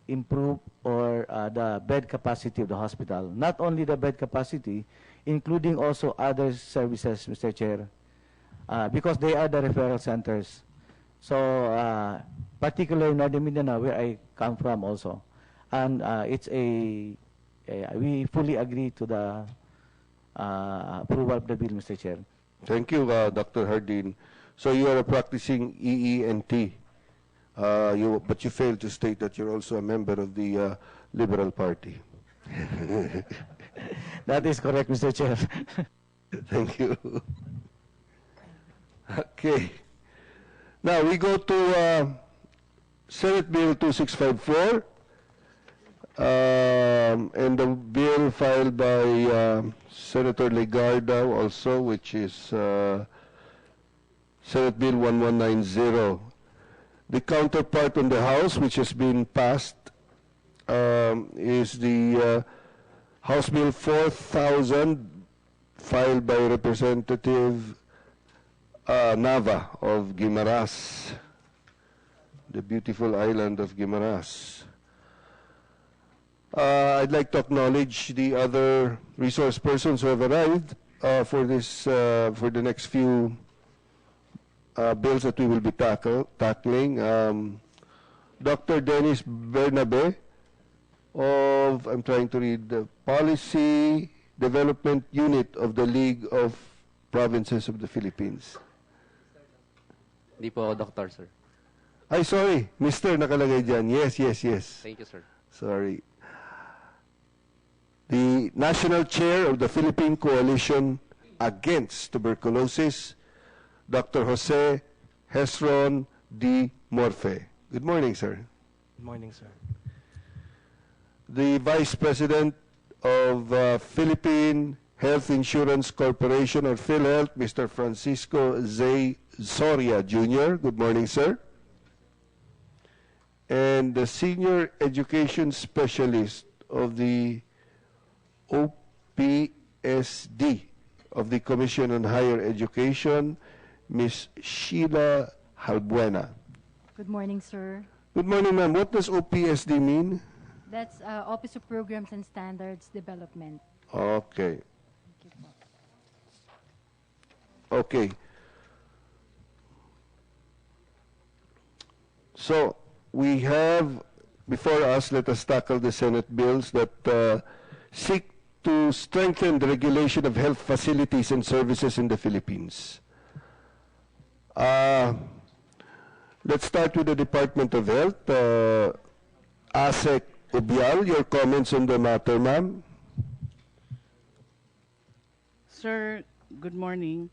improve the bed capacity of the hospital. Not only the bed capacity, including also other services, Mr. Chair, because they are the referral centers. So, particularly in Northern Mindanao, where I come from also. And we fully agree to the approval of the bill, Mr. Chair. Thank you, Dr. Hardin. So you are a practicing EENT, but you failed to state that you're also a member of the Liberal Party. That is correct, Mr. Chair. Thank you. Okay. Now we go to Senate Bill 2654, and the bill filed by Senator Legarda also, which is Senate Bill 1190. The counterpart on the House, which has been passed, is the House Bill 4000, filed by Representative Nava of Guimaras, the beautiful island of Guimaras. I'd like to acknowledge the other resource persons who have arrived for the next few bills that we will be tackling. Dr. Dennis Bernabe of, I'm trying to read, the Policy Development Unit of the League of Provinces of the Philippines. Hindi po, Doctor, sir. Ay, sorry. Mr. nakalagay dyan. Yes, yes, yes. Thank you, sir. Sorry. The National Chair of the Philippine Coalition Against Tuberculosis, Dr. Jose Hesron D. Morfe. Good morning, sir. Good morning, sir. The Vice President of Philippine Health Insurance Corporation, or PhilHealth, Mr. Francisco Zay Soria Jr. Good morning, sir. And the Senior Education Specialist of the OPSD of the Commission on Higher Education, Ms. Sheila Halbuena. Good morning, sir. Good morning, ma'am. What does OPSD mean? That's Office of Programs and Standards Development. Okay. Okay. So, we have before us, let us tackle the Senate bills that seek to strengthen the regulation of health facilities and services in the Philippines. Let's start with the Department of Health. ASEC Ubial, your comments on the matter, ma'am? Sir, good morning.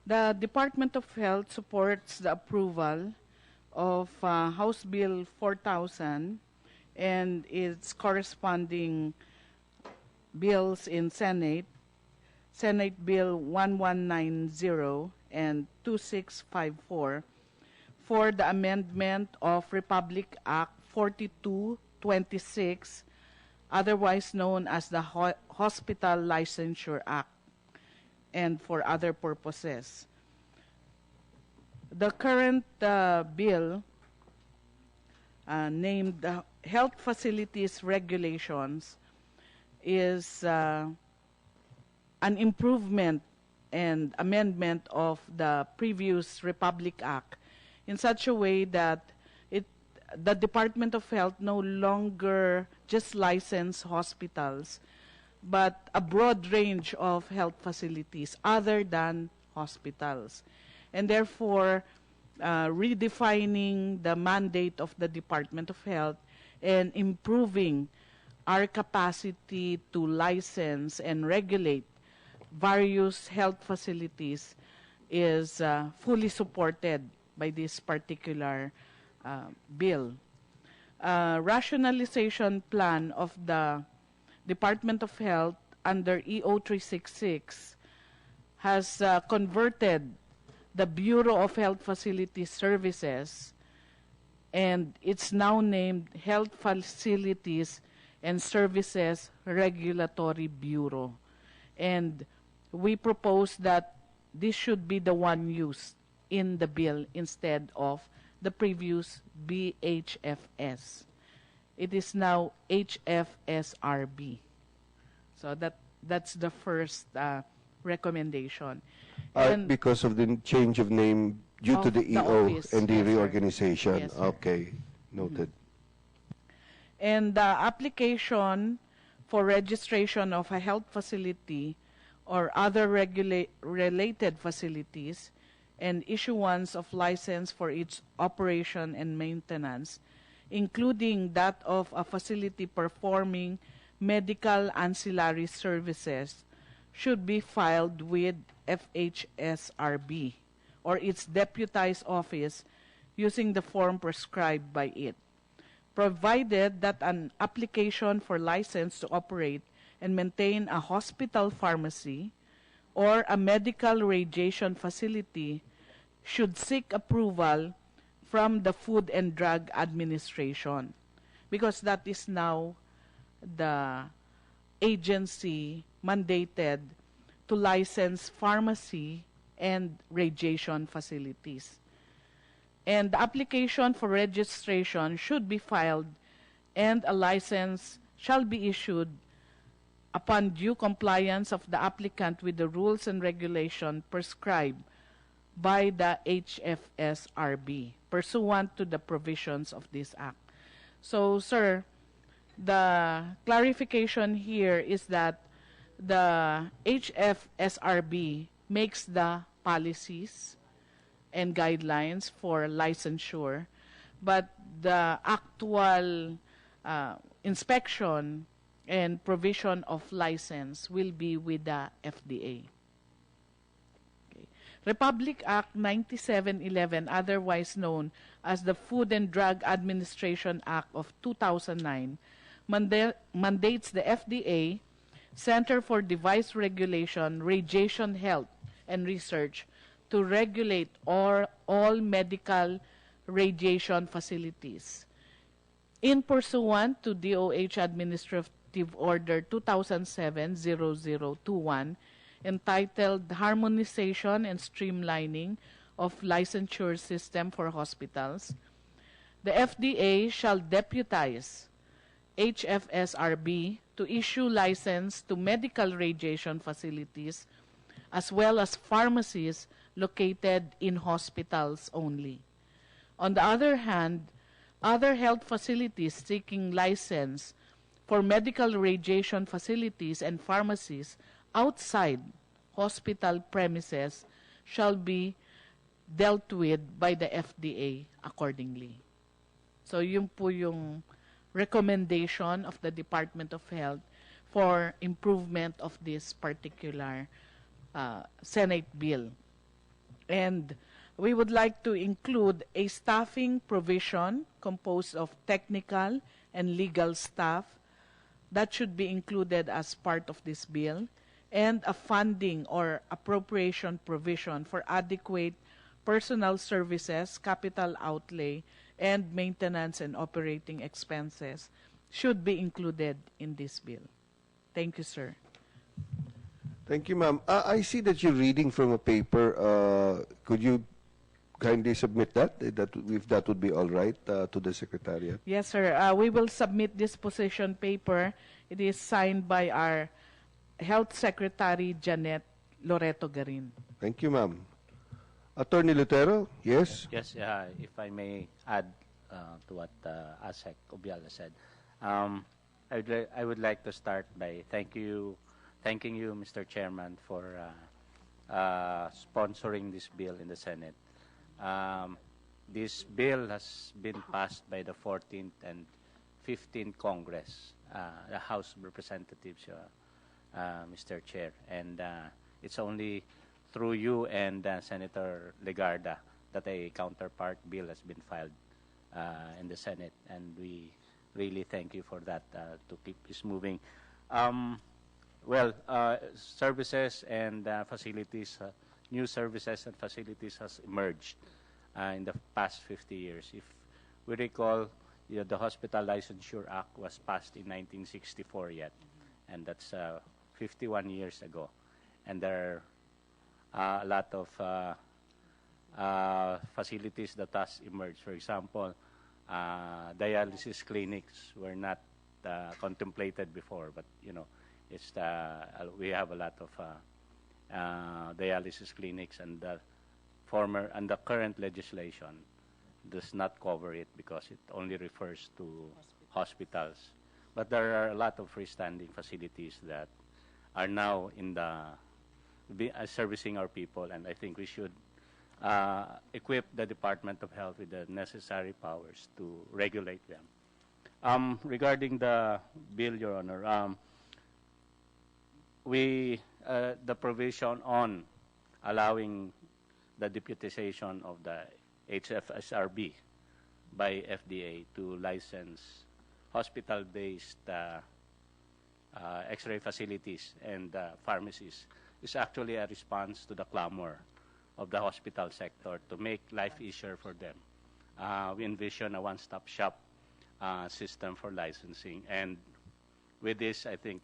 The Department of Health supports the approval of House Bill 4000 and its corresponding bills in Senate, Senate Bill 1190 and 2654, for the amendment of Republic Act 4226, otherwise known as the Hospital Licensure Act, and for other purposes. The current bill named Health Facilities Regulations is an improvement and amendment of the previous Republic Act in such a way that the Department of Health no longer just license hospitals, but a broad range of health facilities other than hospitals. And therefore, redefining the mandate of the Department of Health and improving our capacity to license and regulate various health facilities is fully supported by this particular bill. Rationalization plan of the Department of Health under EO 366 has converted the Bureau of Health Facility Services, and it's now named Health Facilities and Services Regulatory Bureau. And we propose that this should be the one used in the bill instead of the previous BHFS. It is now HFSRB. So that's the first recommendation. Because of the change of name due to the EO office, and the yes, sir. reorganization. Yes, sir. Okay, noted. And the application for registration of a health facility or other related facilities and issuance of license for its operation and maintenance, including that of a facility performing medical ancillary services, should be filed with FHSRB or its deputized office using the form prescribed by it, provided that an application for license to operate and maintain a hospital pharmacy or a medical radiation facility should seek approval from the Food and Drug Administration, because that is now the agency mandated to license pharmacy and radiation facilities. And the application for registration should be filed and a license shall be issued upon due compliance of the applicant with the rules and regulation prescribed by the HFSRB pursuant to the provisions of this act. So, sir, the clarification here is that the HFSRB makes the policies and guidelines for licensure, but the actual inspection and provision of license will be with the FDA. Okay. Republic Act 9711, otherwise known as the Food and Drug Administration Act of 2009, mandates the FDA, Center for Device Regulation, Radiation Health and Research to regulate all medical radiation facilities. In pursuant to DOH Administrative Order 2007-0021, entitled Harmonization and Streamlining of Licensure System for Hospitals, the FDA shall deputize HFSRB to issue license to medical radiation facilities as well as pharmacies located in hospitals only. On the other hand, other health facilities seeking license for medical radiation facilities and pharmacies outside hospital premises shall be dealt with by the FDA accordingly. So yun po yung recommendation of the Department of Health for improvement of this particular Senate bill. And we would like to include a staffing provision composed of technical and legal staff that should be included as part of this bill, and a funding or appropriation provision for adequate personal services, capital outlay, and maintenance and operating expenses should be included in this bill. Thank you, sir. Thank you, ma'am. I see that you're reading from a paper. Could you kindly submit that, if that would be all right, to the Secretariat? Yes, sir. We will submit this position paper. It is signed by our Health Secretary, Janet Loreto Garin. Thank you, ma'am. Attorney Lutero, yes? Yes, if I may add to what ASEC Obiala said. I would like to start by thanking you, Mr. Chairman, for sponsoring this bill in the Senate. This bill has been passed by the 14th and 15th Congress, the House of Representatives, Mr. Chair, and it's only through you and Senator Legarda that a counterpart bill has been filed in the Senate, and we really thank you for that, to keep this moving. Services and facilities, new services and facilities has emerged in the past 50 years. If we recall, the Hospital Licensure Act was passed in 1964 yet, and that's 51 years ago. And there are a lot of facilities that has emerged. For example, dialysis clinics were not contemplated before, but it's we have a lot of dialysis clinics, and the current legislation does not cover it because it only refers to hospitals. But there are a lot of freestanding facilities that are now in servicing our people, and I think we should equip the Department of Health with the necessary powers to regulate them. Regarding the bill, Your Honor, the provision on allowing the deputization of the HFSRB by FDA to license hospital-based X-ray facilities and pharmacies is actually a response to the clamor of the hospital sector to make life easier for them. We envision a one-stop shop system for licensing, and with this, I think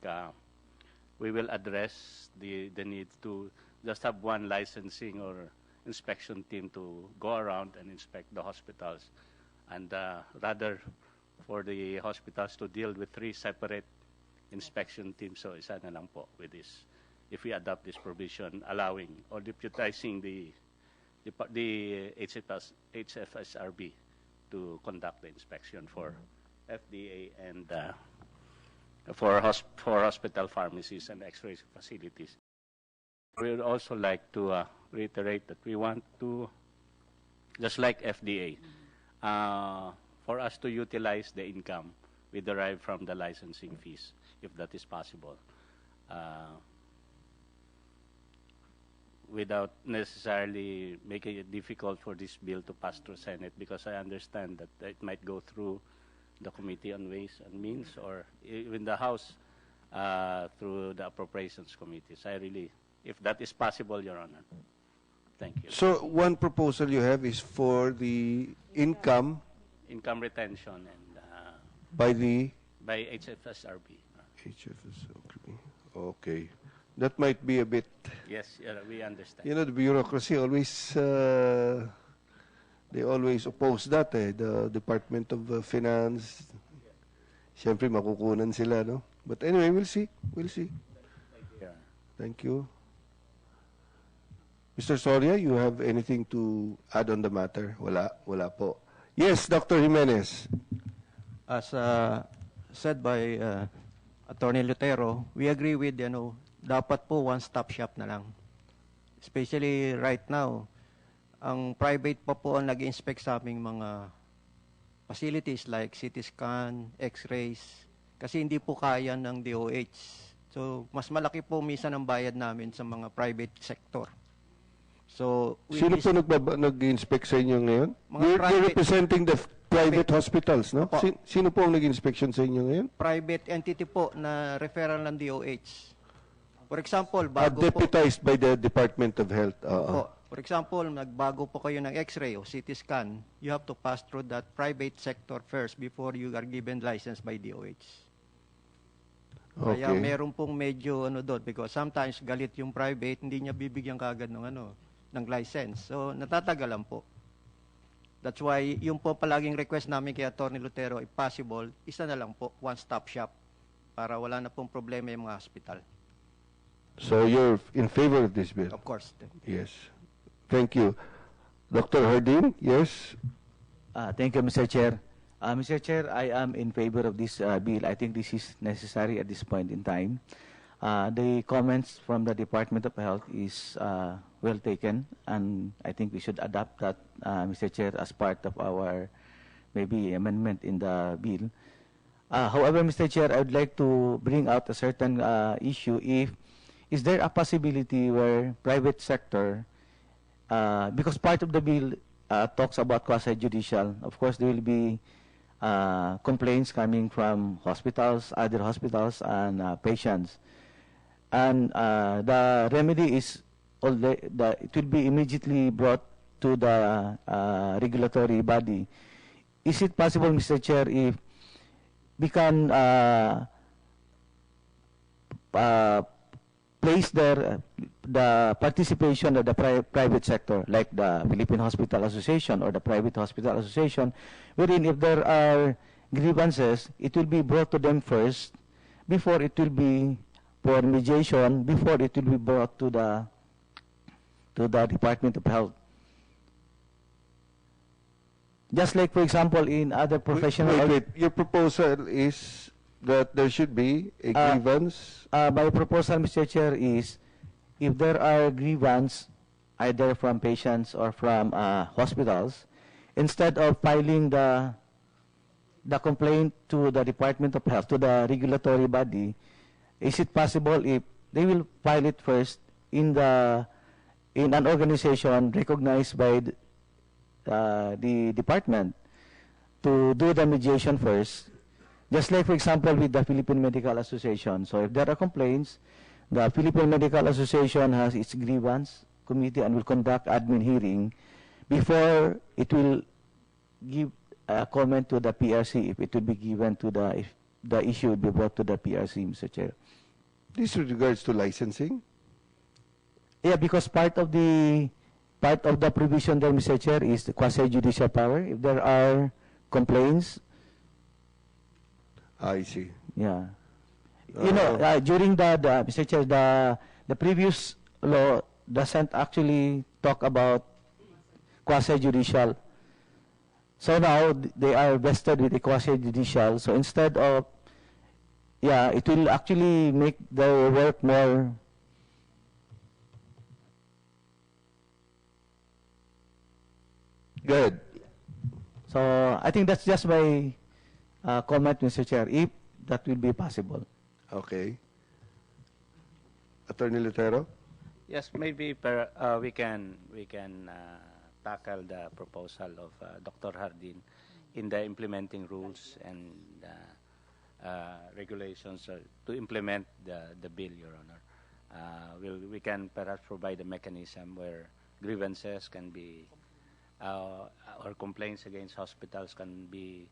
we will address the need to just have one licensing or inspection team to go around and inspect the hospitals, and rather for the hospitals to deal with 3 separate inspection teams. So isa na lang po with this, if we adopt this provision allowing or deputizing the HFSRB to conduct the inspection for FDA and for hospital pharmacies and X-ray facilities. We would also like to reiterate that we want to, just like FDA, for us to utilize the income we derive from the licensing fees, if that is possible, without necessarily making it difficult for this bill to pass through Senate, because I understand that it might go through the Committee on Ways and Means, or even the House through the Appropriations Committees. I really, if that is possible, Your Honor. Thank you. So one proposal you have is for the income Income retention and by the by HFSRB. HFS. Okay. That might be a bit, Yes, we understand. you know, the bureaucracy always, they always oppose that the Department of Finance. Siyempre, makukunan sila, no? But anyway, we'll see. We'll see. Yeah. Thank you. Mr. Soria, you have anything to add on the matter? Wala po. Yes, Dr. Jimenez. As said by Attorney Lutero, we agree with, dapat po one-stop shop na lang. Especially right now, ang private pa po ang nag-inspect sa aming mga facilities like CT scan, X-rays, kasi hindi po kaya ng DOH. So, mas malaki po minsan ang bayad namin sa mga private sector. So, Sino po nag-inspect sa inyo ngayon? You're representing the private hospitals, no? Sino po ang nag-inspection sa inyo ngayon? Private entity po na referral ng DOH. For example, Deputized by the Department of Health. For example, nagbago po kayo ng X-ray o CT scan, you have to pass through that private sector first before you are given license by DOH. Okay. Kaya meron pong medyo doon because sometimes galit yung private, hindi niya bibigyan kaagad ng license. So natatagalan po. That's why yung po palaging request namin kay Attorney Lutero, if possible, isa na lang po, one-stop shop para wala na pong problema yung mga hospital. So you're in favor of this bill? Of course. Yes. Thank you. Dr. Hardin, yes? Thank you, Mr. Chair. Mr. Chair, I am in favor of this bill. I think this is necessary at this point in time. The comments from the Department of Health is well taken, and I think we should adopt that, Mr. Chair, as part of our maybe amendment in the bill. However, Mr. Chair, I would like to bring out a certain issue. Is there a possibility where private sector, because part of the bill talks about quasi-judicial, of course there will be complaints coming from hospitals, other hospitals, and patients. And the remedy is, it will be immediately brought to the regulatory body. Is it possible, Mr. Chair, if we can place there the participation of the private sector, like the Philippine Hospital Association or the Private Hospital Association, wherein if there are grievances, it will be brought to them first before it will be for mediation, before it will be brought to the Department of Health. Just like, for example, in other professional... Wait. Your proposal is that there should be a grievance? My proposal, Mr. Chair, is if there are grievance either from patients or from hospitals, instead of filing the complaint to the Department of Health, to the regulatory body, is it possible if they will file it first in an organization recognized by the department to do the mediation first? Just like, for example, with the Philippine Medical Association. So if there are complaints, the Philippine Medical Association has its grievance committee and will conduct admin hearing before it will give a comment to the PRC if it will be given to if the issue will be brought to the PRC, Mr. Chair. This with regards to licensing? Yeah, because part of the provision there, Mr. Chair, is the quasi-judicial power. If there are complaints, I see. Yeah. During Mr. Chair, the previous law doesn't actually talk about quasi-judicial. So now they are vested with the quasi-judicial. So instead of, it will actually make their work more. Good. So I think that's just my comment, Mr. Chair, if that will be possible. Okay. Attorney Lutero? Yes, maybe we can tackle the proposal of Dr. Hardin in the implementing rules and regulations to implement the bill, Your Honor. We can perhaps provide a mechanism where grievances can be or complaints against hospitals can be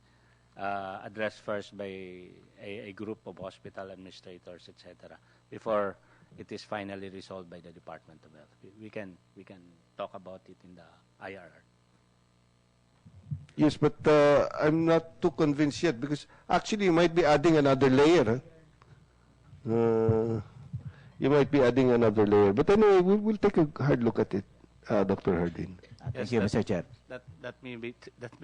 addressed first by a group of hospital administrators, etc., before it is finally resolved by the Department of Health. We can talk about it in the IRR. Yes, but I'm not too convinced yet because actually you might be adding another layer. You might be adding another layer. But anyway, we'll take a hard look at it, Dr. Hardin. Thank you, Mr. Chair. That may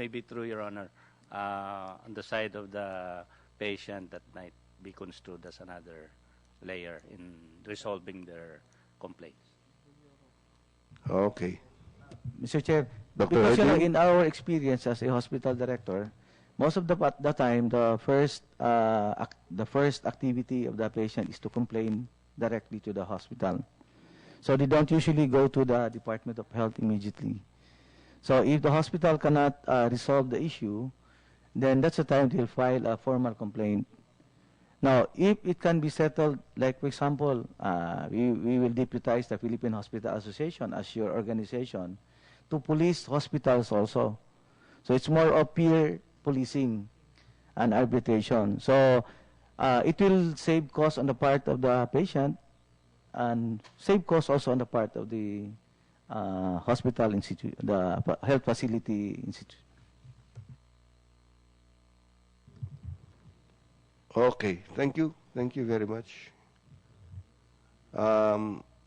be true, Your Honor. On the side of the patient, that might be construed as another layer in resolving their complaints. Okay. Mr. Chair, Dr. because Hardin? in our experience as a hospital director, most of the time, the first activity of the patient is to complain directly to the hospital. So they don't usually go to the Department of Health immediately. So if the hospital cannot resolve the issue, then that's the time they'll file a formal complaint. Now, if it can be settled, like for example, we will deputize the Philippine Hospital Association as your organization to police hospitals also. So it's more of peer policing and arbitration. So it will save costs on the part of the patient and save costs also on the part of the hospital institute, the health facility institute. Okay, thank you. Thank you very much.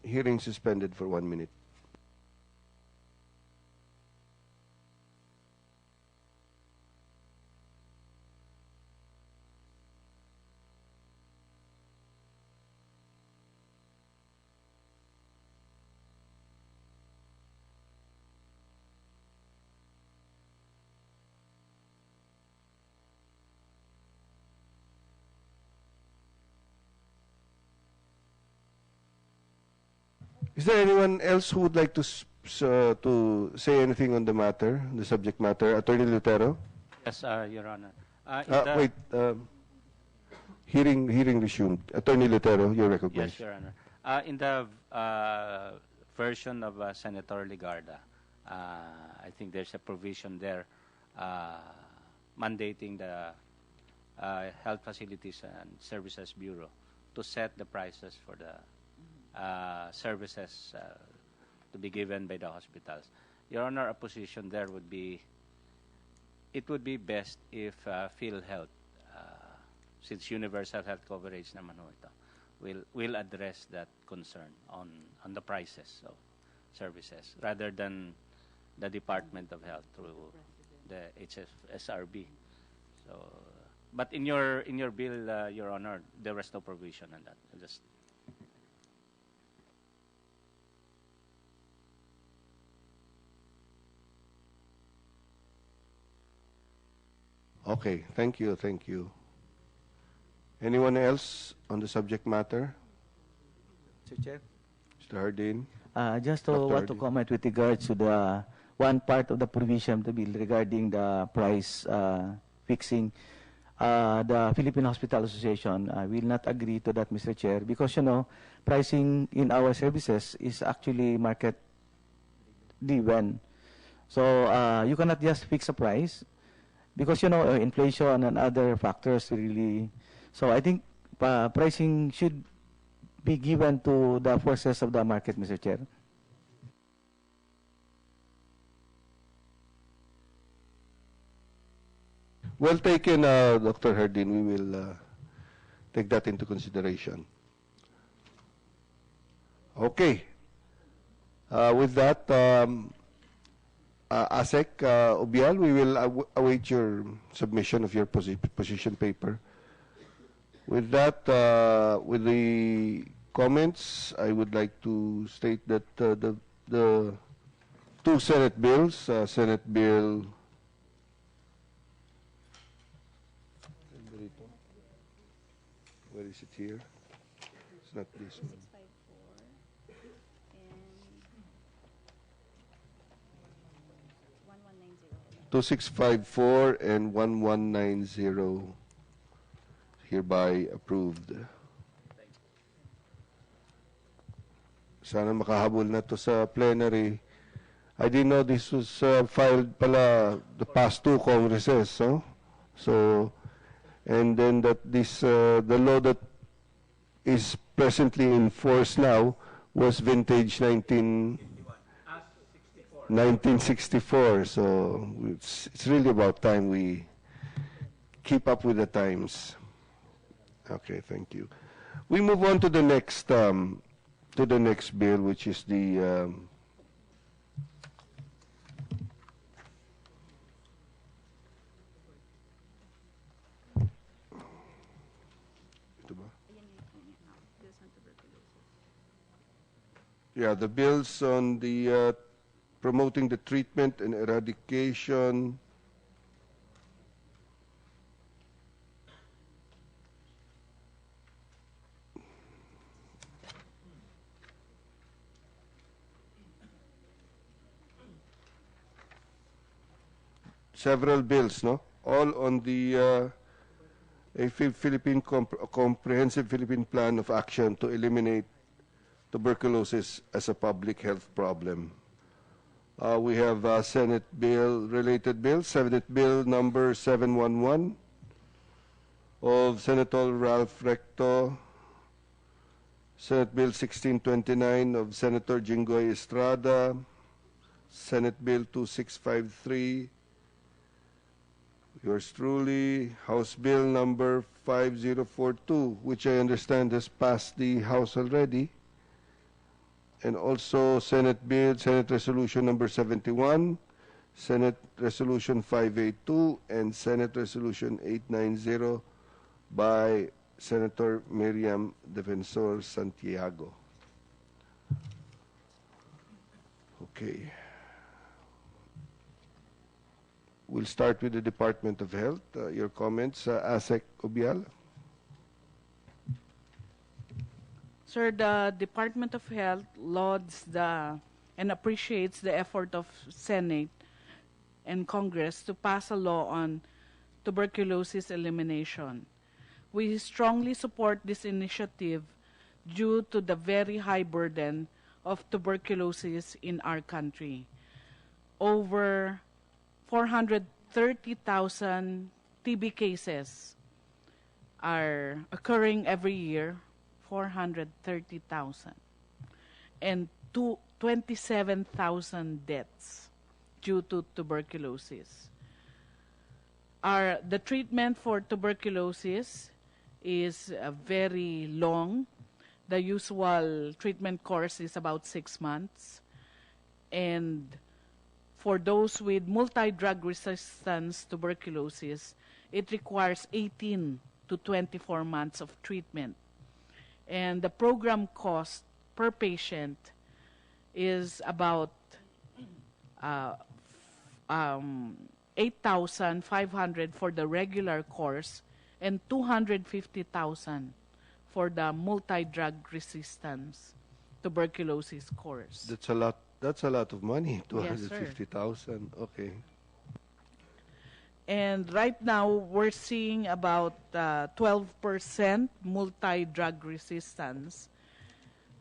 Hearing suspended for 1 minute. Is there anyone else who would like to say anything on the matter, the subject matter? Attorney Lutero? Yes, Your Honor. Wait. Hearing resumed. Attorney Lutero, you're recognized. Yes, Your Honor. In the version of Senator Ligarda, I think there's a provision there mandating the Health Facilities and Services Bureau to set the prices for the services to be given by the hospitals. Your Honor, a position there would be, it would be best if PhilHealth, since universal health coverage naman ho ito, will address that concern on the prices of services rather than the Department of Health through the HSRB. So, but in your bill, Your Honor, there was no provision on that. Just Okay, thank you, thank you. Anyone else on the subject matter? Mr. Chair? Mr. Hardin? Just to Dr. want to Hardin. comment with regards to the one part of the provision of the bill regarding the price fixing. The Philippine Hospital Association will not agree to that, Mr. Chair, because, pricing in our services is actually market-driven. So you cannot just fix a price because, inflation and other factors really. So I think pricing should be given to the forces of the market, Mr. Chair. Well taken, Dr. Hardin. We will take that into consideration. Okay. With that, ASEC, Obial, we will await your submission of your position paper. With that, with the comments, I would like to state that the two Senate bills, Senate Bill Where is it here? It's not this one. 2654 and 1190 hereby approved. Sana makahabol na to sa plenary. I didn't know this was filed pala the past two congresses, no? So, and then that this, the law that is presently in force now was vintage 1964. So it's really about time we keep up with the times. Okay, thank you. We move on to the next bill, which is the the bills on the promoting the treatment and eradication several bills, no? All on the comprehensive Philippine plan of action to eliminate tuberculosis as a public health problem. We have Senate bill, related bill, Senate Bill number 711 of Senator Ralph Recto, Senate Bill 1629 of Senator Jinggoy Estrada, Senate Bill 2653, yours truly, House Bill number 5042, which I understand has passed the House already, and also Senate Resolution number 71, Senate Resolution 582, and Senate Resolution 890 by Senator Miriam Defensor Santiago. Okay. We'll start with the Department of Health. Your comments, ASEC Obial. Sir, the Department of Health lauds and appreciates the effort of Senate and Congress to pass a law on tuberculosis elimination. We strongly support this initiative due to the very high burden of tuberculosis in our country. Over 430,000 TB cases are occurring every year, 430,000, and 27,000 deaths due to tuberculosis. The treatment for tuberculosis is very long. The usual treatment course is about 6 months, and for those with multi-drug-resistant tuberculosis, it requires 18 to 24 months of treatment. And the program cost per patient is about 8,500 for the regular course and 250,000 for the multi-drug resistance tuberculosis course. That's a lot. That's a lot of money. Yes, sir. 250,000. Okay. And right now, we're seeing about 12% multi-drug resistance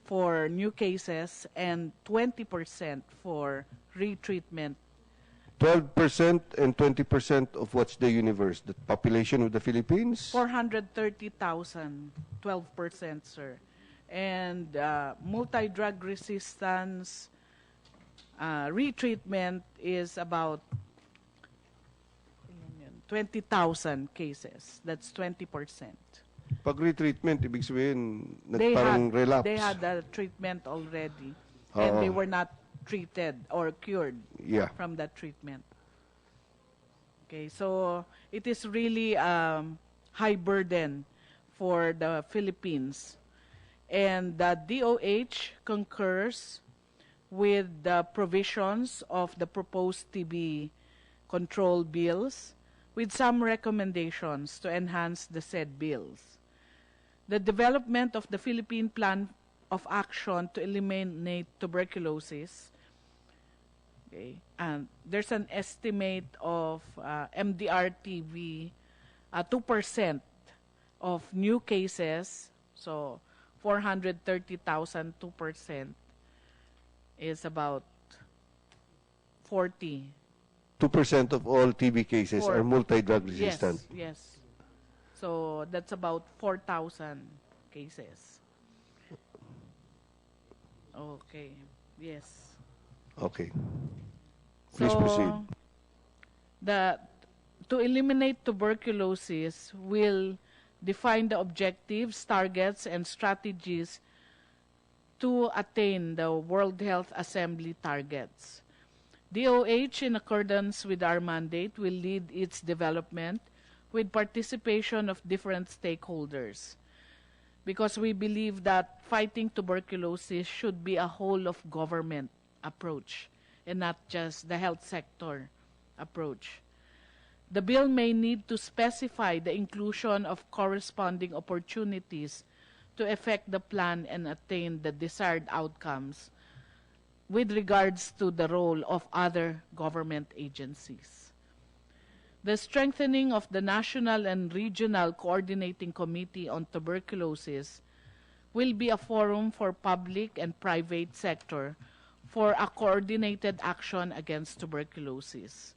for new cases and 20% for retreatment. 12% and 20% of what's the universe? The population of the Philippines? 430,000, 12%, sir. And multi-drug resistance retreatment is about 20,000 cases. That's 20%. Pag retreatment, ibig sabihin, parang relapse. They had a treatment already, and they were not treated or cured from that treatment. Okay, so it is really high burden for the Philippines. And the DOH concurs with the provisions of the proposed TB control bills with some recommendations to enhance the said bills. The development of the Philippine Plan of Action to Eliminate Tuberculosis. Okay. And there's an estimate of MDR-TB, 2% of new cases, so 430,000, 2% is about 40. 2% of all TB cases are multi-drug Yes, resistant. yes. So that's about 4,000 cases. Okay, yes. Okay. Please proceed. To eliminate tuberculosis will define the objectives, targets, and strategies to attain the World Health Assembly targets. DOH, in accordance with our mandate, will lead its development with participation of different stakeholders, because we believe that fighting tuberculosis should be a whole of government approach and not just the health sector approach. The bill may need to specify the inclusion of corresponding opportunities to effect the plan and attain the desired outcomes with regards to the role of other government agencies. The strengthening of the National and Regional Coordinating Committee on Tuberculosis will be a forum for public and private sector for a coordinated action against tuberculosis.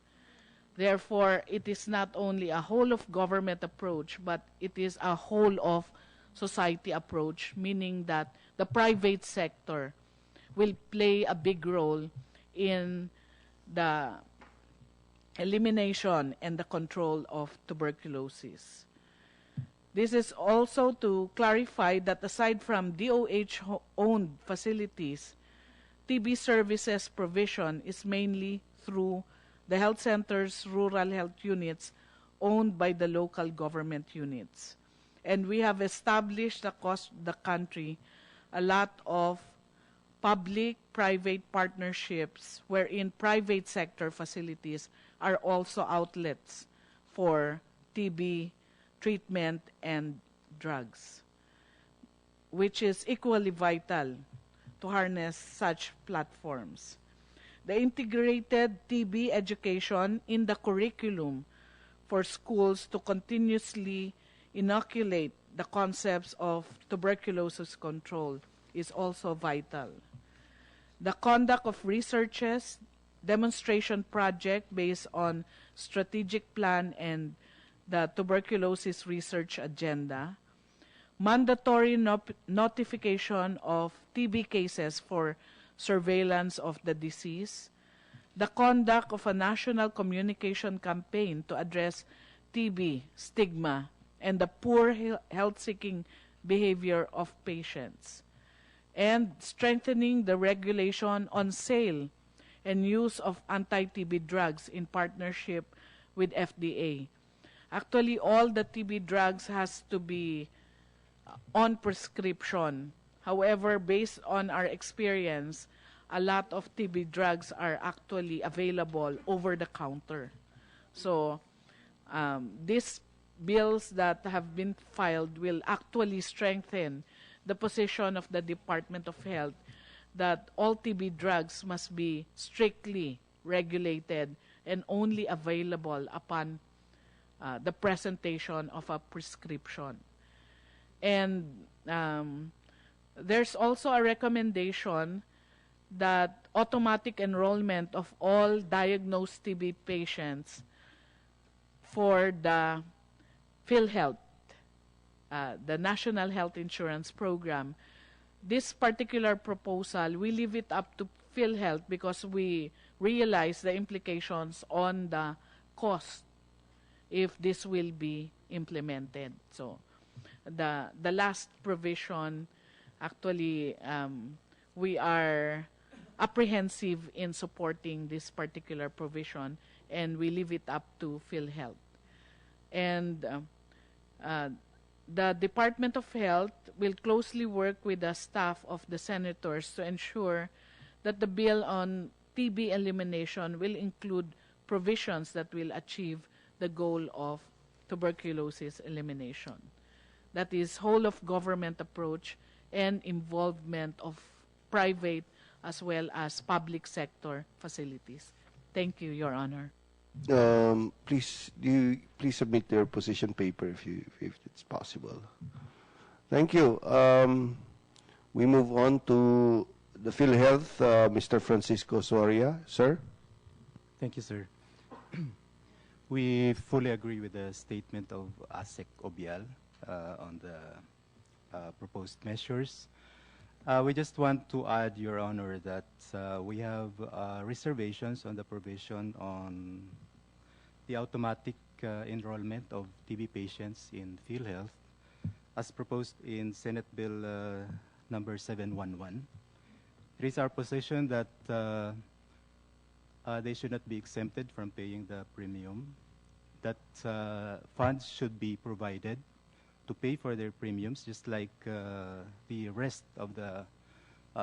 Therefore, it is not only a whole of government approach, but it is a whole of society approach, meaning that the private sector will play a big role in the elimination and the control of tuberculosis. This is also to clarify that aside from DOH-owned facilities, TB services provision is mainly through the health centers, rural health units owned by the local government units. And we have established across the country a lot of public-private partnerships wherein private sector facilities are also outlets for TB treatment and drugs, which is equally vital to harness such platforms. The integrated TB education in the curriculum for schools to continuously inoculate the concepts of tuberculosis control is also vital. The conduct of researches, demonstration project based on strategic plan and the tuberculosis research agenda, mandatory notification of TB cases for surveillance of the disease, the conduct of a national communication campaign to address TB stigma and the poor health-seeking behavior of patients, and strengthening the regulation on sale and use of anti-TB drugs in partnership with FDA. Actually, all the TB drugs has to be on prescription. However, based on our experience, a lot of TB drugs are actually available over the counter. So these bills that have been filed will actually strengthen the position of the Department of Health that all TB drugs must be strictly regulated and only available upon the presentation of a prescription. And there's also a recommendation that automatic enrollment of all diagnosed TB patients for the PhilHealth, the National Health Insurance Program. This particular proposal, we leave it up to PhilHealth because we realize the implications on the cost if this will be implemented. So the last provision, actually, we are apprehensive in supporting this particular provision, and we leave it up to PhilHealth. And the Department of Health will closely work with the staff of the senators to ensure that the bill on TB elimination will include provisions that will achieve the goal of tuberculosis elimination. That is whole of government approach and involvement of private as well as public sector facilities. Thank you, Your Honor. Please submit your position paper if it's possible. Thank you. We move on to the PhilHealth, Mr. Francisco Soria, sir. Thank you, sir. We fully agree with the statement of ASEC Obial on the proposed measures. We just want to add, Your Honor, that we have reservations on the provision on the automatic enrollment of TB patients in PhilHealth as proposed in Senate Bill number 711. It is our position that they should not be exempted from paying the premium, that funds should be provided to pay for their premiums, just like the rest of the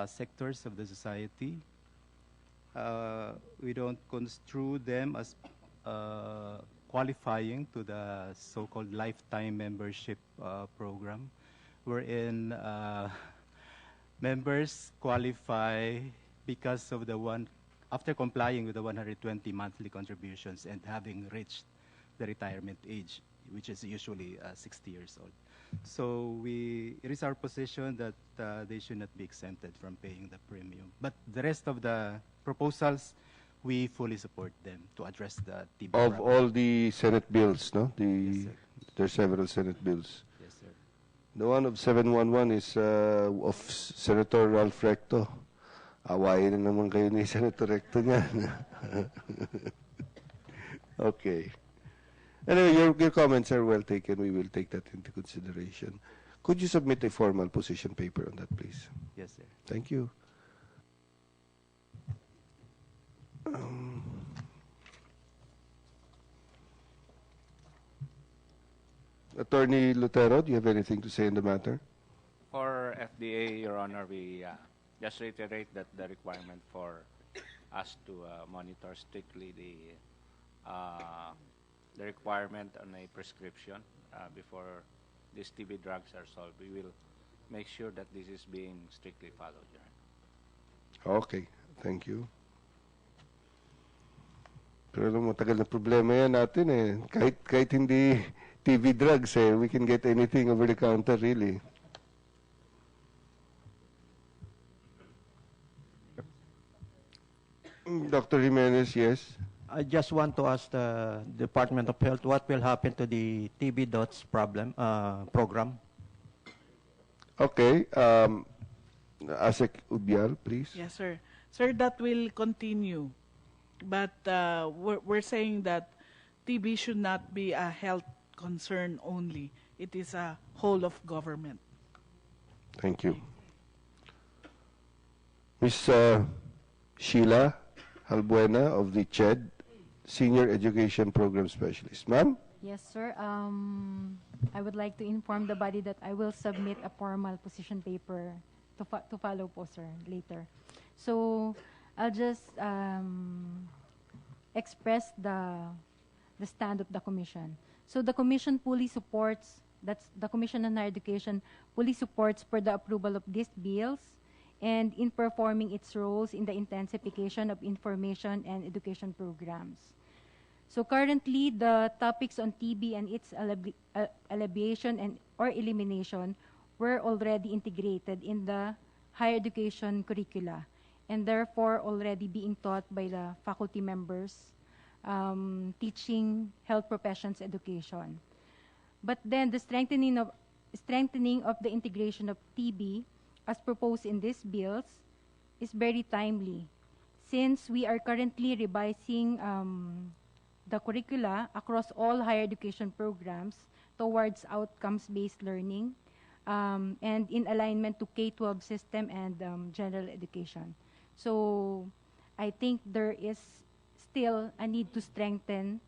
sectors of the society. We don't construe them as qualifying to the so-called lifetime membership program, wherein members qualify because of after complying with the 120 monthly contributions and having reached the retirement age, which is usually 60 years old. So it is our position that they should not be exempted from paying the premium. But the rest of the proposals, we fully support them to address the TB Of problem. all the Senate bills, no? Yes, sir. There's several Senate bills. Yes, sir. The one of 711 is of Senator Ralph Recto. Awayin na naman kayo ni Senator Recto niyan. Okay. Anyway, your comments are well taken. We will take that into consideration. Could you submit a formal position paper on that, please? Yes, sir. Thank you. Attorney Lutero, do you have anything to say on the matter? For FDA, Your Honor, we just reiterate that the requirement for us to monitor strictly the requirement on a prescription before these TB drugs are sold. We will make sure that this is being strictly followed, Your Honor. Okay, thank you. Pero matagal na problema yan natin eh. Kahit hindi TB drugs eh, we can get anything over the counter really. Dr. Jimenez, yes? I just want to ask the Department of Health what will happen to the TB DOTS program. Okay. Asek Ubial, please. Yes, sir. Sir, that will continue. But we're saying that TB should not be a health concern only. It is a whole of government. Thank you. Ms. Sheila Halbuena of the CHED, Senior Education Program Specialist. Ma'am? Yes, sir. I would like to inform the body that I will submit a formal position paper to follow po, sir, later. So I'll just express the stand of the Commission. So the Commission fully supports, that's the Commission on Higher Education, fully supports for the approval of these bills and in performing its roles in the intensification of information and education programs. So currently, the topics on TB and its alleviation and or elimination were already integrated in the higher education curricula and therefore already being taught by the faculty members teaching health professions education. But then the strengthening of the integration of TB as proposed in these bills is very timely since we are currently revising the curricula across all higher education programs towards outcomes-based learning and in alignment to K-12 system and general education. So I think there is still a need to strengthen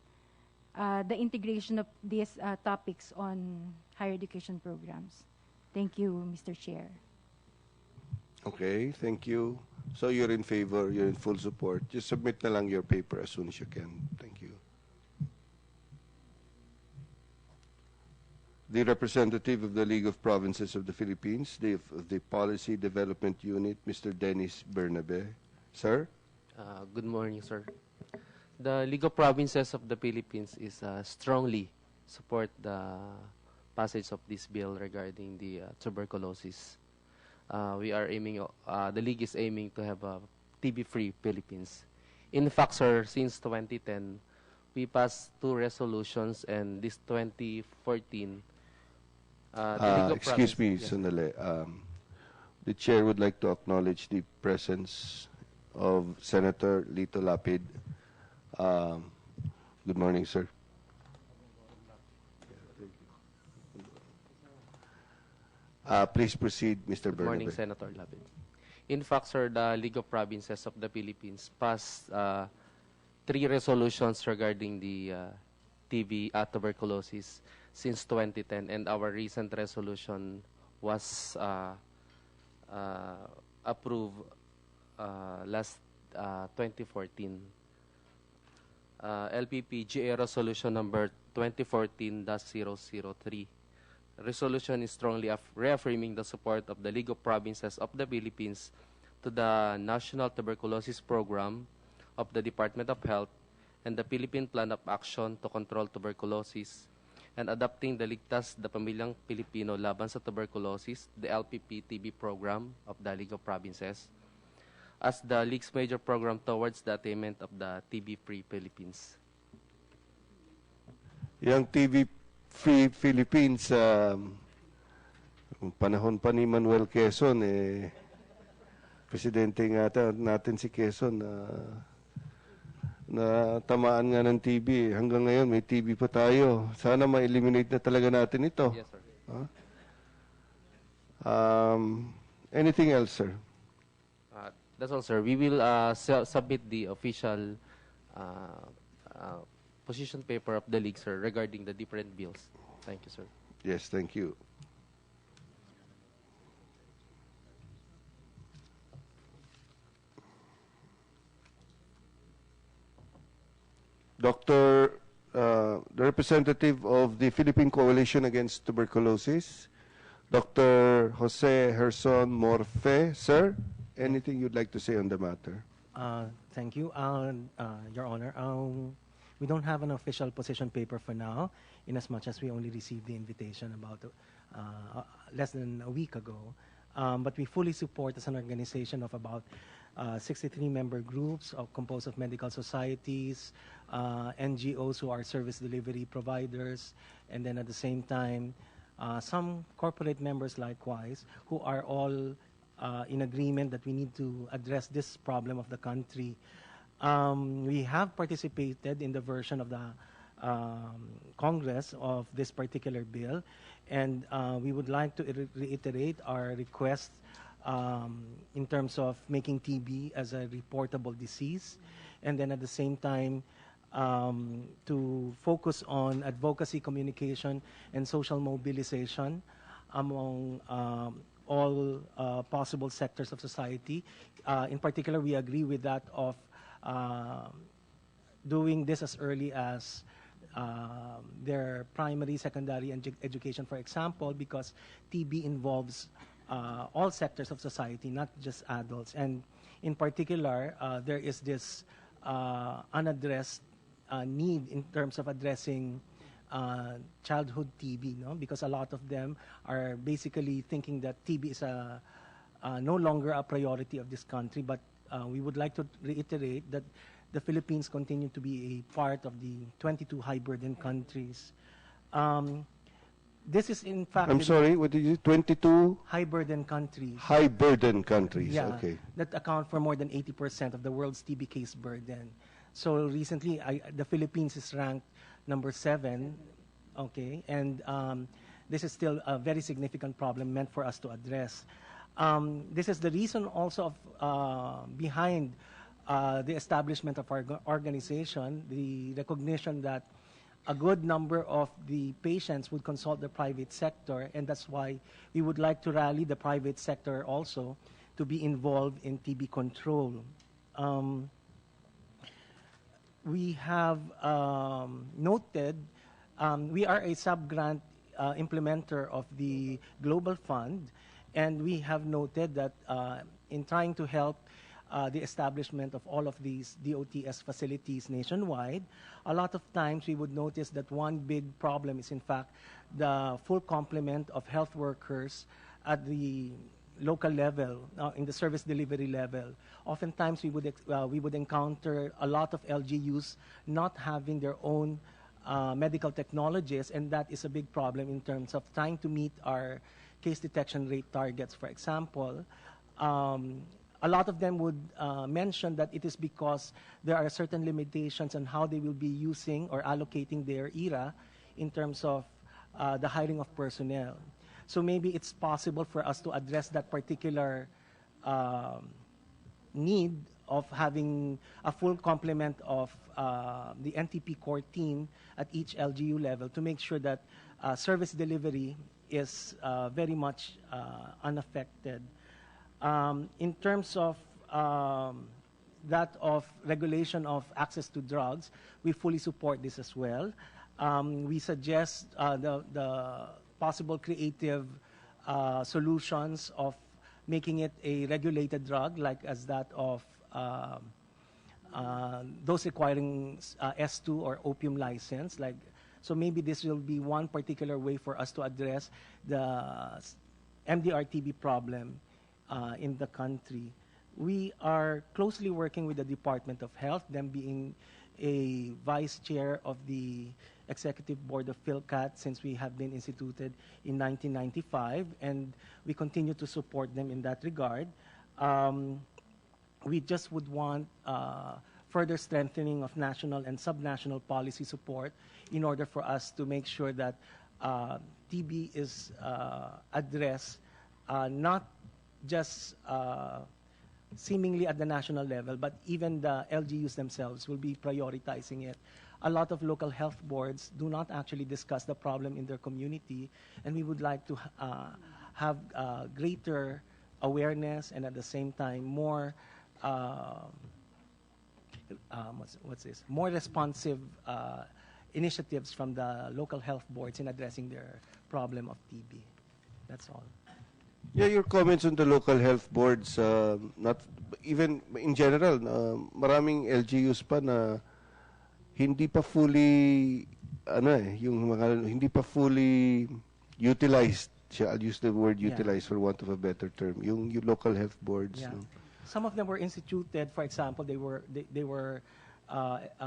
the integration of these topics on higher education programs. Thank you, Mr. Chair. Okay, thank you. So you're in favor, you're in full support. Just submit na lang your paper as soon as you can. Thank you. the representative of the League of Provinces of the Philippines, the Policy Development Unit, Mr. Dennis Bernabe. Sir? Good morning, sir. The League of Provinces of the Philippines is strongly support the passage of this bill regarding the tuberculosis. We are aiming, the League is aiming to have a TB-free Philippines. In fact, sir, since 2010, we passed 2 resolutions, and this 2014, the League of Excuse me, Provinces- sandali. The chair would like to acknowledge the presence of Senator Lito Lapid. Good morning, sir. Please proceed, Mr. Good morning, Bernabe. Senator Lapid. In fact, sir, the League of Provinces of the Philippines passed 3 resolutions regarding the TB, tuberculosis, since 2010, and our recent resolution was approved last 2014. LPP GA resolution number 2014-003. Resolution is strongly reaffirming the support of the League of Provinces of the Philippines to the National Tuberculosis Program of the Department of Health and the Philippine Plan of Action to Control Tuberculosis, and adopting the Ligtas the Pamilyang Pilipino Laban sa Tuberculosis, the LPP-TB program of the League of Provinces, as the League's major program towards the attainment of the TB-free Philippines. Yung TB-free Philippines, panahon pa ni Manuel Quezon, presidente nga natin si Quezon, na tamaan nga ng TB. Hanggang ngayon, may TB pa tayo. Sana ma-eliminate na talaga natin ito. Yes, sir. Anything else, sir? That's all, sir. We will submit the official position paper of the League, sir, regarding the different bills. Thank you, sir. Yes, thank you. Doctor, the representative of the Philippine Coalition Against Tuberculosis, Dr. Jose Herson Morfe. Sir, anything you'd like to say on the matter? Thank you, Your Honor. We don't have an official position paper for now, in as much as we only received the invitation about less than a week ago. But we fully support, as an organization of about 63 member groups composed of medical societies, NGOs who are service delivery providers, and then at the same time, some corporate members likewise, who are all in agreement that we need to address this problem of the country. We have participated in the version of the Congress of this particular bill, and we would like to reiterate our request in terms of making TB as a reportable disease, and then at the same time to focus on advocacy, communication, and social mobilization among all possible sectors of society. In particular, we agree with that of doing this as early as their primary, secondary education, for example, because TB involves all sectors of society, not just adults. And in particular, there is this unaddressed need in terms of addressing childhood TB, no? Because a lot of them are basically thinking that TB is no longer a priority of this country, but we would like to reiterate that the Philippines continue to be a part of the 22 high-burden countries. This is in fact... I'm sorry, what did you say? 22? High-burden countries. High-burden countries, Yeah, okay. that account for more than 80% of the world's TB case burden. So recently, the Philippines is ranked number 7, okay, and this is still a very significant problem meant for us to address. This is the reason also of, behind the establishment of our organization, the recognition that a good number of the patients would consult the private sector, and that's why we would like to rally the private sector also to be involved in TB control. We have noted, we are a sub-grant implementer of the Global Fund, and we have noted that in trying to help the establishment of all of these DOTS facilities nationwide, a lot of times we would notice that one big problem is in fact the full complement of health workers at the local level, in the service delivery level. Oftentimes we would encounter a lot of LGUs not having their own medical technologists, and that is a big problem in terms of trying to meet our case detection rate targets. For example, a lot of them would mention that it is because there are certain limitations on how they will be using or allocating their ERA in terms of the hiring of personnel. So maybe it's possible for us to address that particular need of having a full complement of the NTP core team at each LGU level to make sure that service delivery is very much unaffected. In terms of that of regulation of access to drugs, we fully support this as well. We suggest the possible creative solutions of making it a regulated drug, like as that of those requiring S2 or opium license. So maybe this will be one particular way for us to address the MDR-TB problem in the country. We are closely working with the Department of Health, them being a vice chair of the Executive Board of PhilCat since we have been instituted in 1995, and we continue to support them in that regard. We just would want further strengthening of national and subnational policy support in order for us to make sure that TB is addressed not just seemingly at the national level, but even the LGUs themselves will be prioritizing it. A lot of local health boards do not actually discuss the problem in their community, and we would like to have greater awareness and at the same time more more responsive initiatives from the local health boards in addressing their problem of TB. That's all. Yeah, your comments on the local health boards, not even in general, maraming LGUs pa na hindi pa fully hindi pa fully utilized. I'll use the word utilized for want of a better term. Yung local health boards. Yeah. No? Some of them were instituted. For example, they were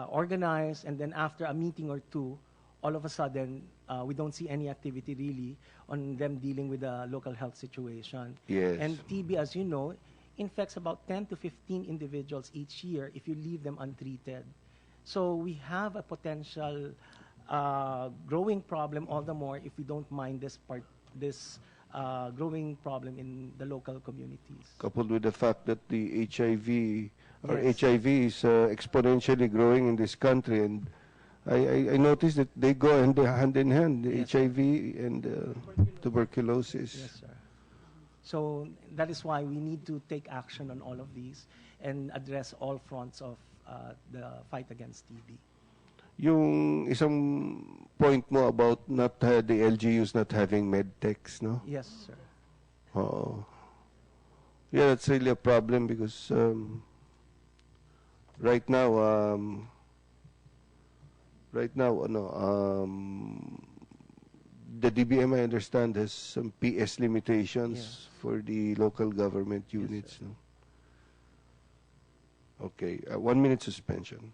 organized, and then after a meeting or two, all of a sudden, we don't see any activity really on them dealing with the local health situation. Yes. And TB, as you know, infects about 10 to 15 individuals each year if you leave them untreated. So we have a potential growing problem, all the more if we don't mind this growing problem in the local communities. Coupled with the fact that the HIV or Yes. HIV is exponentially growing in this country, and I noticed that they go hand in hand, the Yes. HIV and tuberculosis. Yes, sir. So that is why we need to take action on all of these and address all fronts of the fight against TB. Yung isang point mo about not the LGUs not having medtechs, no? Yes, sir. Oh. Yeah, that's really a problem because right now, the DBM, I understand, has some PS limitations for the local government units. Yes, no? Okay, 1 minute suspension.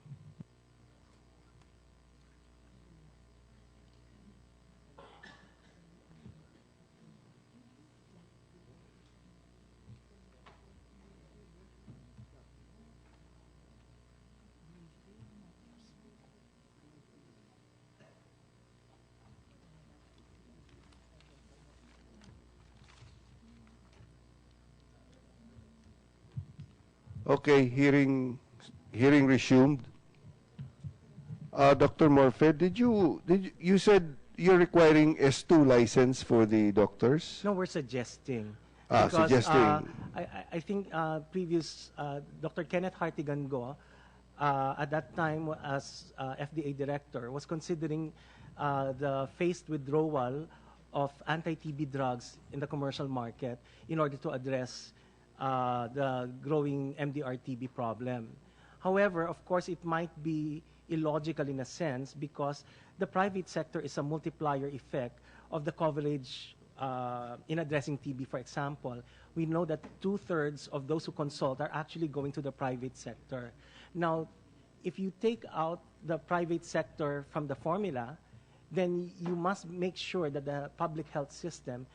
Okay, hearing resumed. Dr. Morfe, you said you're requiring S2 license for the doctors? No, we're suggesting. Suggesting. I think previous Dr. Kenneth Hartigan-Go, at that time as FDA director, was considering the phased withdrawal of anti-TB drugs in the commercial market in order to address the growing MDR-TB problem. However, of course, it might be illogical in a sense because the private sector is a multiplier effect of the coverage in addressing TB. For example, we know that 2/3 of those who consult are actually going to the private sector. Now, if you take out the private sector from the formula, then you must make sure that the public health system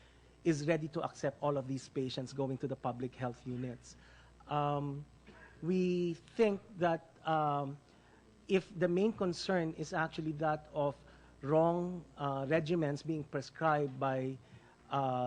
is ready to accept all of these patients going to the public health units. We think that if the main concern is actually that of wrong regimens being prescribed by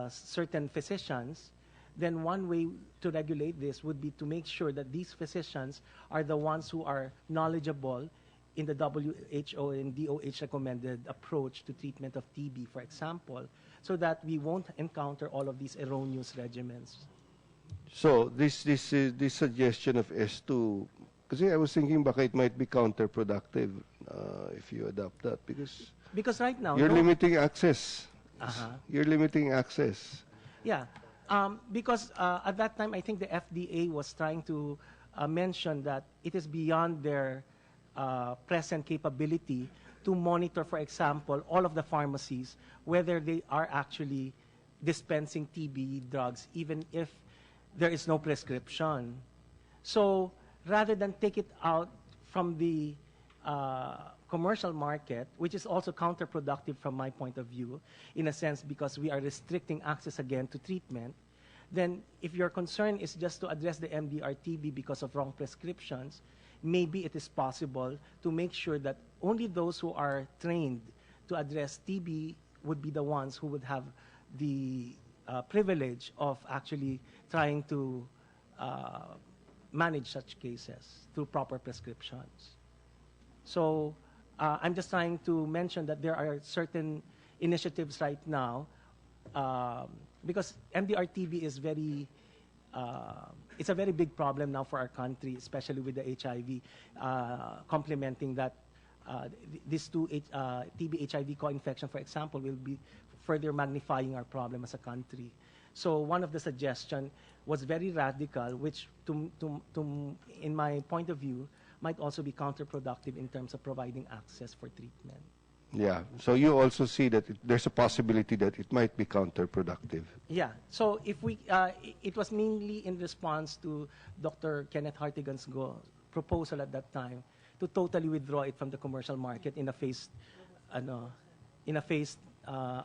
certain physicians, then one way to regulate this would be to make sure that these physicians are the ones who are knowledgeable in the WHO and DOH recommended approach to treatment of TB, for example, so that we won't encounter all of these erroneous regimens. So this suggestion of S2, kasi I was thinking baka it might be counterproductive if you adopt that because right now you're limiting access. Uh-huh. You're limiting access. Yeah, because at that time I think the FDA was trying to mention that it is beyond their present capability to monitor, for example, all of the pharmacies, whether they are actually dispensing TB drugs, even if there is no prescription. So rather than take it out from the commercial market, which is also counterproductive from my point of view, in a sense because we are restricting access again to treatment, then if your concern is just to address the MDR-TB because of wrong prescriptions, maybe it is possible to make sure that only those who are trained to address TB would be the ones who would have the privilege of actually trying to manage such cases through proper prescriptions. So I'm just trying to mention that there are certain initiatives right now because MDR-TB is it's a very big problem now for our country, especially with the HIV, complementing that these two TB-HIV co-infection, for example, will be further magnifying our problem as a country. So one of the suggestions was very radical, which in my point of view, might also be counterproductive in terms of providing access for treatment. Yeah, so you also see that there's a possibility that it might be counterproductive. Yeah, so if we, it was mainly in response to Dr. Kenneth Hartigan's proposal at that time to totally withdraw it from the commercial market in a phased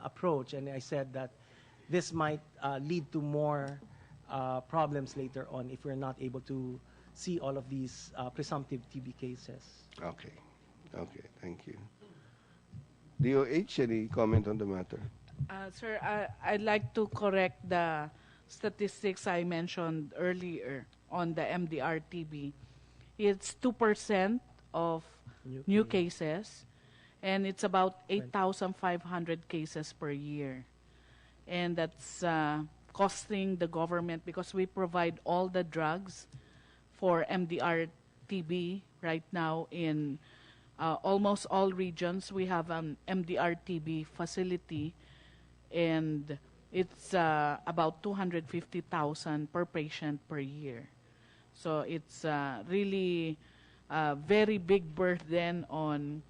approach. And I said that this might lead to more problems later on if we're not able to see all of these presumptive TB cases. Okay, thank you. DOH, any comment on the matter? Sir, I'd like to correct the statistics I mentioned earlier on the MDR-TB. It's 2% of new cases, and it's about 8,500 cases per year. And that's costing the government, because we provide all the drugs for MDR-TB right now in almost all regions. We have an MDR-TB facility, and it's about 250,000 per patient per year. So it's really a very big burden on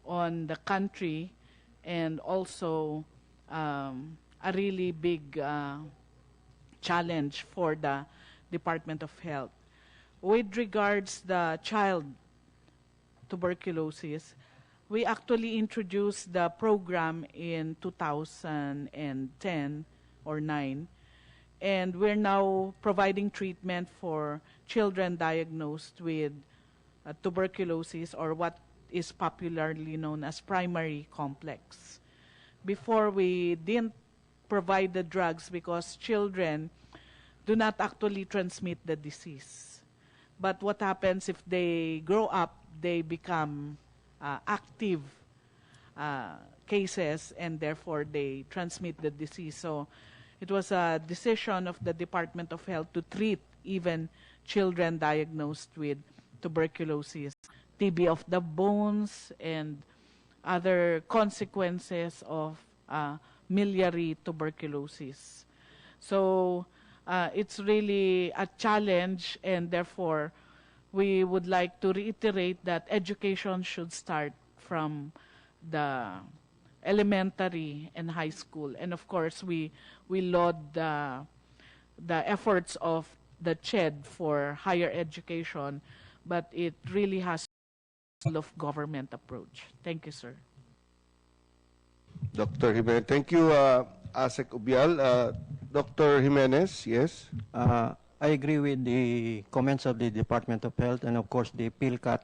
the country, and also a really big challenge for the Department of Health. With regards the child tuberculosis, we actually introduced the program in 2010 or 9, and we're now providing treatment for children diagnosed with tuberculosis, or what is popularly known as primary complex. Before, we didn't provide the drugs because children do not actually transmit the disease. But what happens if they grow up, they become active cases, and therefore they transmit the disease. So it was a decision of the Department of Health to treat even children diagnosed with tuberculosis, TB of the bones, and other consequences of miliary tuberculosis. So it's really a challenge, and therefore we would like to reiterate that education should start from the elementary and high school. And of course, we laud the efforts of the CHED for higher education, but it really has of government approach. Thank you, sir. Dr. Jimenez. Thank you, ASEC Ubial. Dr. Jimenez, yes? I agree with the comments of the Department of Health and of course the PhilCat.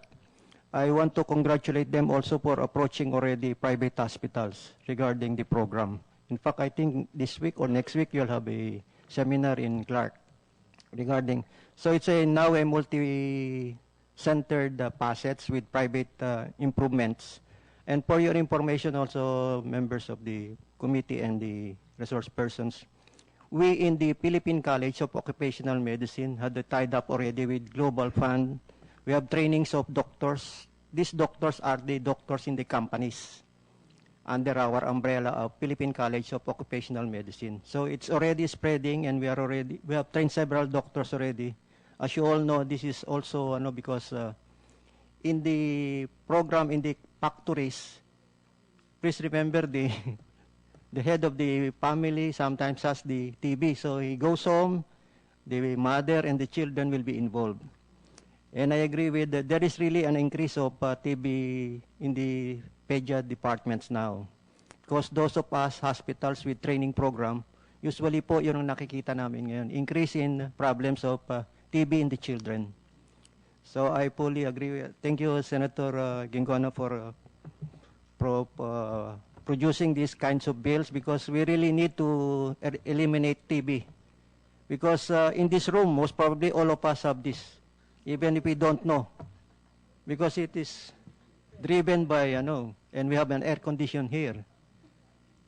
I want to congratulate them also for approaching already private hospitals regarding the program. In fact, I think this week or next week you'll have a seminar in Clark regarding, so it's now a multi-centered facets with private improvements. And for your information also, members of the committee and the resource persons, we in the Philippine College of Occupational Medicine had tied up already with Global Fund. We have trainings of doctors. These doctors are the doctors in the companies under our umbrella of Philippine College of Occupational Medicine. So it's already spreading, and we have trained several doctors already. As you all know, this is also because in the program in the factories, please remember the head of the family sometimes has the TB. So he goes home, the mother and the children will be involved. And I agree with that. There is really an increase of TB in the PEDIA departments now. Because those of us hospitals with training program, usually po yun ang nakikita namin ngayon, increase in problems of TB in the children. So I fully agree. Thank you, Senator Gingono, for producing these kinds of bills, because we really need to eliminate TB. Because in this room, most probably all of us have this, even if we don't know. Because it is driven by, and we have an air condition here.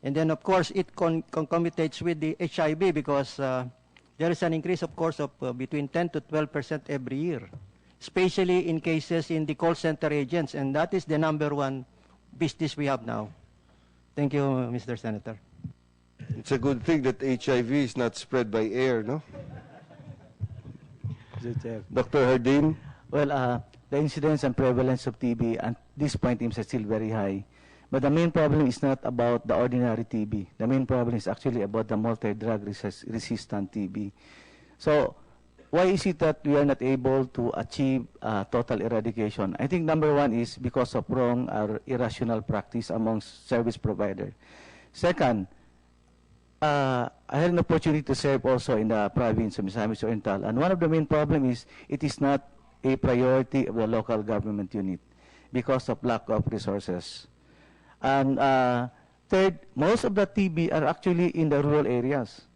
And then, of course, it concomitants with the HIV, because there is an increase, of course, of between 10 to 12% every year, especially in cases in the call center agents, and that is the number one business we have now. Thank you, Mr. Senator. It's a good thing that HIV is not spread by air, no? Dr. Hardin? Well, the incidence and prevalence of TB at this point is still very high. But the main problem is not about the ordinary TB. The main problem is actually about the multi-drug-resistant TB. So why is it that we are not able to achieve total eradication? I think number one is because of wrong or irrational practice amongst service providers. Second, I had an opportunity to serve also in the province of Misamis Oriental, and one of the main problems is it is not a priority of the local government unit because of lack of resources. And third, most of the TB are actually in the rural areas.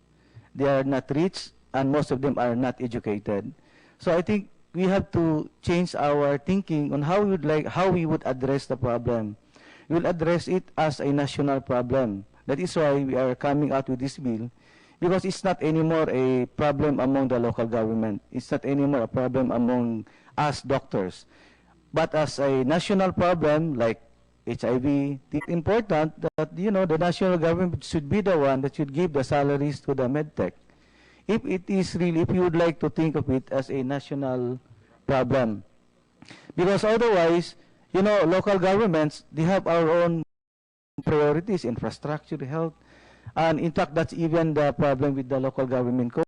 They are not rich, and most of them are not educated. So I think we have to change our thinking on how we would address the problem. We will address it as a national problem. That is why we are coming out with this bill, because it's not anymore a problem among the local government. It's not anymore a problem among us doctors. But as a national problem like HIV, it's important that the national government should be the one that should give the salaries to the medtech. If it is really, if you would like to think of it as a national problem. Because otherwise, local governments, they have our own priorities, infrastructure, health, and in fact, that's even the problem with the local government code.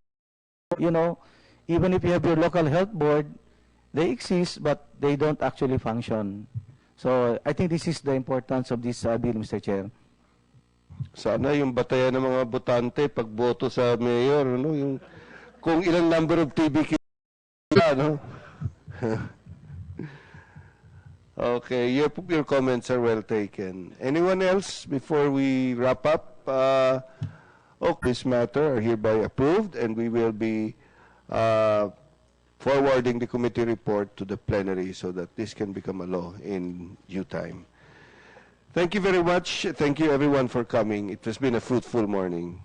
Even if you have your local health board, they exist, but they don't actually function. So I think this is the importance of this bill, Mr. Chair. Sana yung batayan ng mga botante pag boto sa mayor, yung kung ilang number of TB no? Okay, your comments are well taken. Anyone else before we wrap up? This matter are hereby approved, and we will be forwarding the committee report to the plenary so that this can become a law in due time. Thank you very much. Thank you everyone for coming. It has been a fruitful morning.